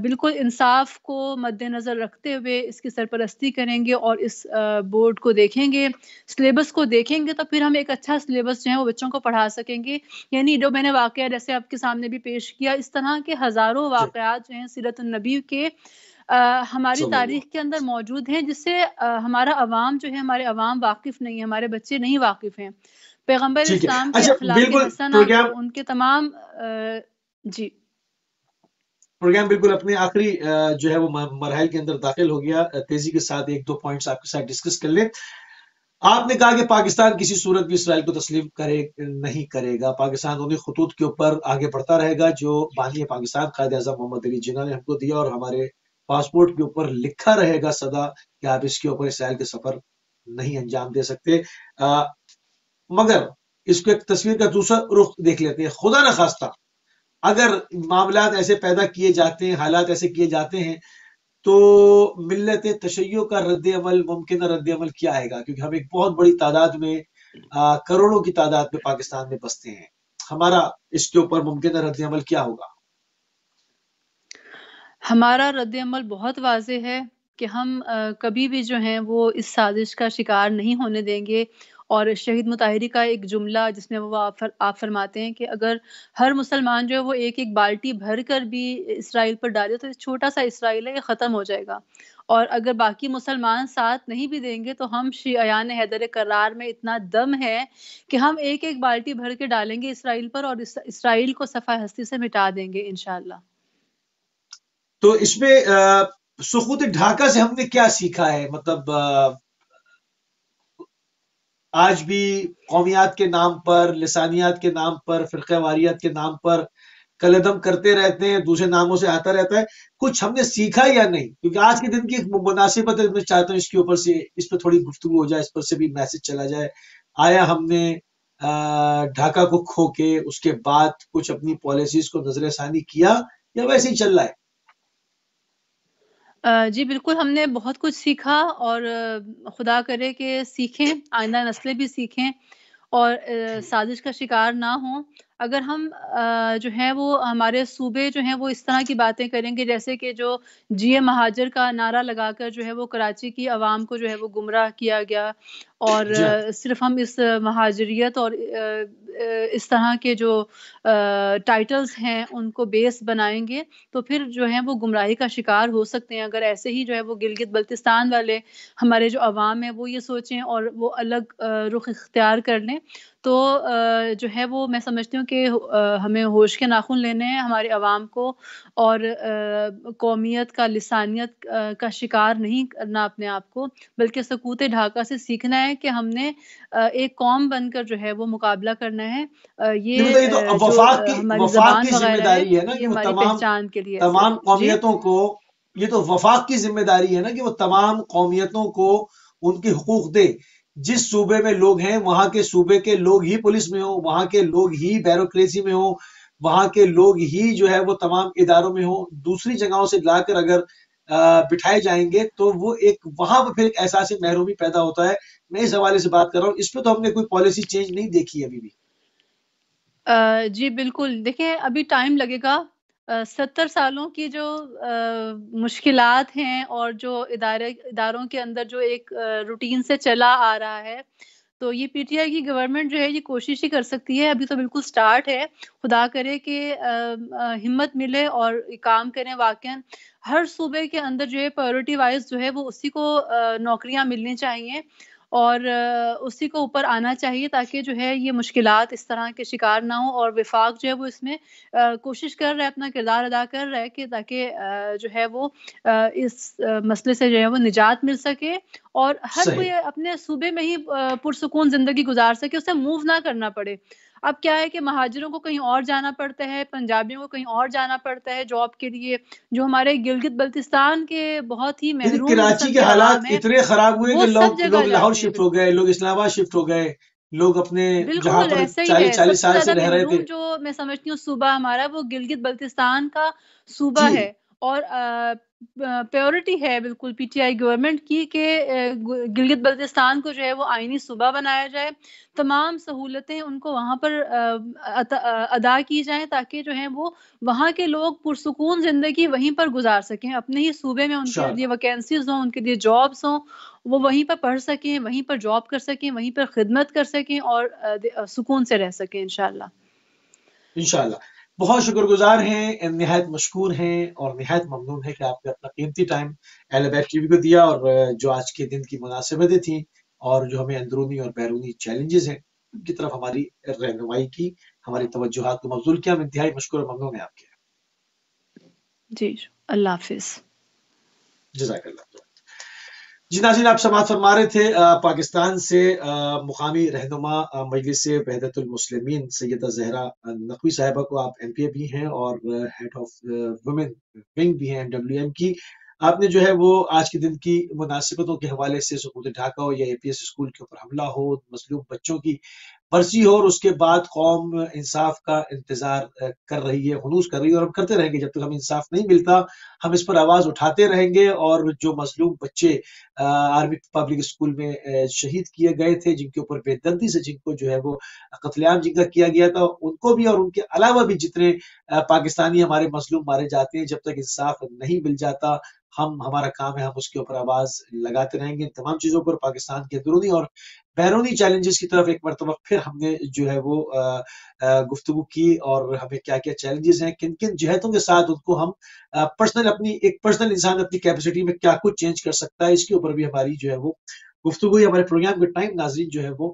بالکل انصاف کو مد نظر رکھتے ہوئے اس کی سرپرستی کریں گے اور اس بورڈ کو دیکھیں گے، سلیبس کو دیکھیں گے، تو پھر ہم ایک اچھا سلیبس جو ہے وہ بچوں کو پڑھا سکیں گے. یعنی جو میں نے واقعہ جیسے آپ کے سامنے بھی پیش کیا، اس طرح کے ہزاروں جی، واقعات جو ہیں سیرت النبی کے ہماری صلی اللہ. تاریخ کے اندر موجود ہیں، جس سے ہمارا عوام جو ہے، ہمارے عوام واقف نہیں ہے، ہمارے بچے نہیں واقف ہیں. پیغمبر ٹھیک ہے. اسلام کے اچھا، اخلاق بالکل حسنہ پروگرام کو، ان کے تمام جی پروگرام بالکل اپنے آخری جو ہے وہ مراحل کے اندر داخل ہو گیا. تیزی کے ساتھ ایک دو پوائنٹس آپ کے ساتھ ڈسکس کر لیں. آپ نے کہا کہ پاکستان کسی صورت بھی اسرائیل کو تسلیم نہیں کرے گا، پاکستان انہیں خطوط کے اوپر آگے بڑھتا رہے گا جو بانی پاکستان قائد اعظم محمد علی جناح نے ہم کو دیا، اور ہمارے پاسپورٹ کے اوپر لکھا رہے گا سدا کہ آپ اس کے اوپر اسرائیل کے سفر نہیں انجام دے سکتے. مگر اس کو ایک تصویر کا دوسرا رخ دیکھ لیتے ہیں. خدا نخواستہ اگر معاملات ایسے پیدا کیے جاتے ہیں، حالات ایسے کیے جاتے ہیں، تو ملت تشیع کا رد عمل، ممکنہ رد عمل کیا آئے گا؟ کیونکہ ہم ایک بہت بڑی تعداد میں، کروڑوں کی تعداد میں پاکستان میں بستے ہیں. ہمارا اس کے اوپر ممکنہ رد عمل کیا ہوگا؟ ہمارا رد عمل بہت واضح ہے کہ ہم کبھی بھی جو ہیں وہ اس سازش کا شکار نہیں ہونے دیں گے. اور شہید مطہری کا ایک جملہ جس میں وہ آپ فرماتے ہیں کہ اگر ہر مسلمان جو ہے وہ ایک ایک بالٹی بھر کر بھی اسرائیل پر ڈالے تو چھوٹا سا اسرائیل ہے یہ ختم ہو جائے گا. اور اگر باقی مسلمان ساتھ نہیں بھی دیں گے تو ہم شیعیان حیدر کرار میں اتنا دم ہے کہ ہم ایک ایک بالٹی بھر کے ڈالیں گے اسرائیل پر، اور اسرائیل کو صفحہ ہستی سے مٹا دیں گے انشاءاللہ. تو اس میں سقوط ڈھاکہ سے ہم نے کیا سیکھا ہے؟ مطلب آج بھی قومیات کے نام پر، لسانیات کے نام پر، فرقہ واریات کے نام پر کلدم کرتے رہتے ہیں، دوسرے ناموں سے آتا رہتا ہے. کچھ ہم نے سیکھا یا نہیں؟ کیونکہ آج کے دن کی ایک مناسبت ہے، میں چاہتا ہوں اس کے اوپر سے اس پہ تھوڑی گفتگو ہو جائے، اس پر سے بھی میسج چلا جائے. آیا ہم نے ڈھاکہ کو کھو کے اس کے بعد کچھ اپنی پالیسیز کو نظر ثانی کیا یا ویسے ہی چل رہا ہے؟ جی بالکل، ہم نے بہت کچھ سیکھا، اور خدا کرے کہ سیکھیں، آئندہ نسلیں بھی سیکھیں اور سازش کا شکار نہ ہوں. اگر ہم جو ہے وہ ہمارے صوبے جو ہیں وہ اس طرح کی باتیں کریں گے، جیسے کہ جو جی اے مہاجر کا نعرہ لگا کر جو ہے وہ کراچی کی عوام کو جو ہے وہ گمراہ کیا گیا، اور جی ہاں، صرف ہم اس مہاجریت اور اس طرح کے جو ٹائٹلز ہیں ان کو بیس بنائیں گے تو پھر جو ہے وہ گمراہی کا شکار ہو سکتے ہیں. اگر ایسے ہی جو ہے وہ گلگت بلتستان والے ہمارے جو عوام ہیں وہ یہ سوچیں اور وہ الگ رخ اختیار کر لیں، تو جو ہے وہ میں سمجھتی ہوں کہ ہمیں ہوش کے ناخن لینے ہیں ہمارے عوام کو، اور قومیت کا، لسانیت کا شکار نہیں کرنا اپنے آپ کو، بلکہ سکوت ڈھاکہ سے سیکھنا ہے کہ ہم نے ایک قوم بن کر جو ہے وہ مقابلہ کرنا ہے. یہ مطلب یہ تو جو ہماری وفاق کی زبان ذمہ وغیرہ ہے داری ہے نا یہ کہ وہ ہماری پہچان کے لیے تمام صرف. جی قومیتوں کو، یہ تو وفاق کی ذمہ داری ہے نا کہ وہ تمام قومیتوں کو ان کے حقوق دے. جس صوبے میں لوگ ہیں وہاں کے صوبے کے لوگ ہی پولیس میں ہوں، وہاں کے لوگ ہی بیوروکریسی میں ہوں، وہاں کے لوگ ہی جو ہے وہ تمام اداروں میں ہوں. دوسری جگہوں سے لا کر اگر بٹھائے جائیں گے تو وہ ایک وہاں پہ پھر ایک احساس محرومی پیدا ہوتا ہے. میں اس حوالے سے بات کر رہا ہوں. اس پہ تو ہم نے کوئی پالیسی چینج نہیں دیکھی ابھی بھی. جی بالکل، دیکھیں ابھی ٹائم لگے گا. 70 سالوں کی جو مشکلات ہیں اور جو اداروں کے اندر جو ایک روٹین سے چلا آ رہا ہے، تو یہ پی ٹی آئی کی گورنمنٹ جو ہے یہ کوشش ہی کر سکتی ہے. ابھی تو بالکل سٹارٹ ہے. خدا کرے کہ ہمت ملے اور کام کریں. واقعاً ہر صوبے کے اندر جو ہے پرائیورٹی وائز جو ہے وہ اسی کو نوکریاں ملنی چاہیے اور اسی کو اوپر آنا چاہیے، تاکہ جو ہے یہ مشکلات اس طرح کے شکار نہ ہوں. اور وفاق جو ہے وہ اس میں کوشش کر رہا ہے، اپنا کردار ادا کر رہا ہے کہ تاکہ جو ہے وہ اس مسئلے سے جو ہے وہ نجات مل سکے اور ہر صحیح. کوئی اپنے صوبے میں ہی پرسکون زندگی گزار سکے، اسے موو نہ کرنا پڑے. اب کیا ہے کہ مہاجروں کو کہیں اور جانا پڑتا ہے، پنجابیوں کو کہیں اور جانا پڑتا ہے جاب کے لیے. جو ہمارے گلگت بلتستان کے بہت ہی لیکن محروم کراچی قسم کے کے عوام حالات ہیں، اتنے خراب ہوئے وہ کہ سب لوگ جگہ لاہور جاتے ہیں. شفٹ ہو بالکل گئے، لوگ اسلام آباد شفٹ ہو گئے، لوگ اپنے جہاں بالکل پر ایسا ہی ہے. 40 سب سے سال سے زیادہ رہ رہے تھے. محروم جو میں سمجھتی ہوں صوبہ ہمارا وہ گلگت بلتستان کا صوبہ جی ہے. اور پیورٹی ہے بالکل پی ٹی آئی گورنمنٹ کی کہ گلگت بلتستان کو جو ہے وہ آئینی صوبہ بنایا جائے، تمام سہولتیں ان کو وہاں پر ادا کی جائیں، تاکہ جو ہے وہ وہاں کے لوگ پرسکون زندگی وہیں پر گزار سکیں. اپنے ہی صوبے میں ان کے لیے انشاءاللہ ویکینسیز ہوں، ان کے لیے جابس ہوں، وہ وہیں پر پڑھ سکیں، وہیں پر جاب کر سکیں، وہیں پر خدمت کر سکیں اور سکون سے رہ سکیں انشاءاللہ. انشاءاللہ. بہت شکر گزار ہیں، نہایت مشکور ہیں اور نہایت ممنون ہے کہ آپ نے اپنا قیمتی ٹائم اہل بیت ٹی وی کو دیا، اور جو آج کے دن کی مناسبتیں تھیں اور جو ہمیں اندرونی اور بیرونی چیلنجز ہیں ان کی طرف ہماری رہنمائی کی، ہماری توجہات کو مبذول کیا. ہم انتہائی مشکور اور ممنون ہیں آپ کے. جی اللہ حافظ. جزاک اللہ. جی ناظرین، آپ سماعت فرما رہے تھے پاکستان سے مقامی رہنما مجلس وحدت المسلمین سیدہ زہرا نقوی صاحبہ کو. آپ ایم پی اے بھی ہیں اور ہیڈ آف وومن ونگ بھی ہیں MWM کی. آپ نے جو ہے وہ آج کے دن کی مناسبتوں کے حوالے سے سقوط ڈھاکہ ہو یا APS اسکول کے اوپر حملہ ہو، مظلوم بچوں کی برسی ہو، اور اس کے بعد قوم انصاف کا انتظار کر رہی ہے، ہنوز کر رہی ہے، اور ہم کرتے رہیں گے جب تک ہمیں انصاف نہیں ملتا. ہم اس پر آواز اٹھاتے رہیں گے. اور جو مظلوم بچے آرمی پبلک اسکول میں شہید کیے گئے تھے، جن کے اوپر بے دردی سے جن کو جو ہے وہ قتل عام جن کا کیا گیا تھا، ان کو بھی اور ان کے علاوہ بھی جتنے پاکستانی ہمارے مظلوم مارے جاتے ہیں، جب تک انصاف نہیں مل جاتا ہمارا کام ہے ہم اس کے اوپر آواز لگاتے رہیں گے. ان تمام چیزوں پر پاکستان کے اندرونی اور بیرونی چیلنجز کی طرف ایک مرتبہ پھر ہم نے جو ہے وہ گفتگو کی، اور ہمیں کیا کیا چیلنجز ہیں، کن کن جہتوں کے ساتھ ان کو ہم پرسنل اپنی ایک پرسنل انسان اپنی کیپیسٹی میں کیا کچھ چینج کر سکتا ہے، اس کے اوپر بھی ہماری جو ہے وہ گفتگو. ہمارے پروگرام کا ٹائم ناظرین جو ہے وہ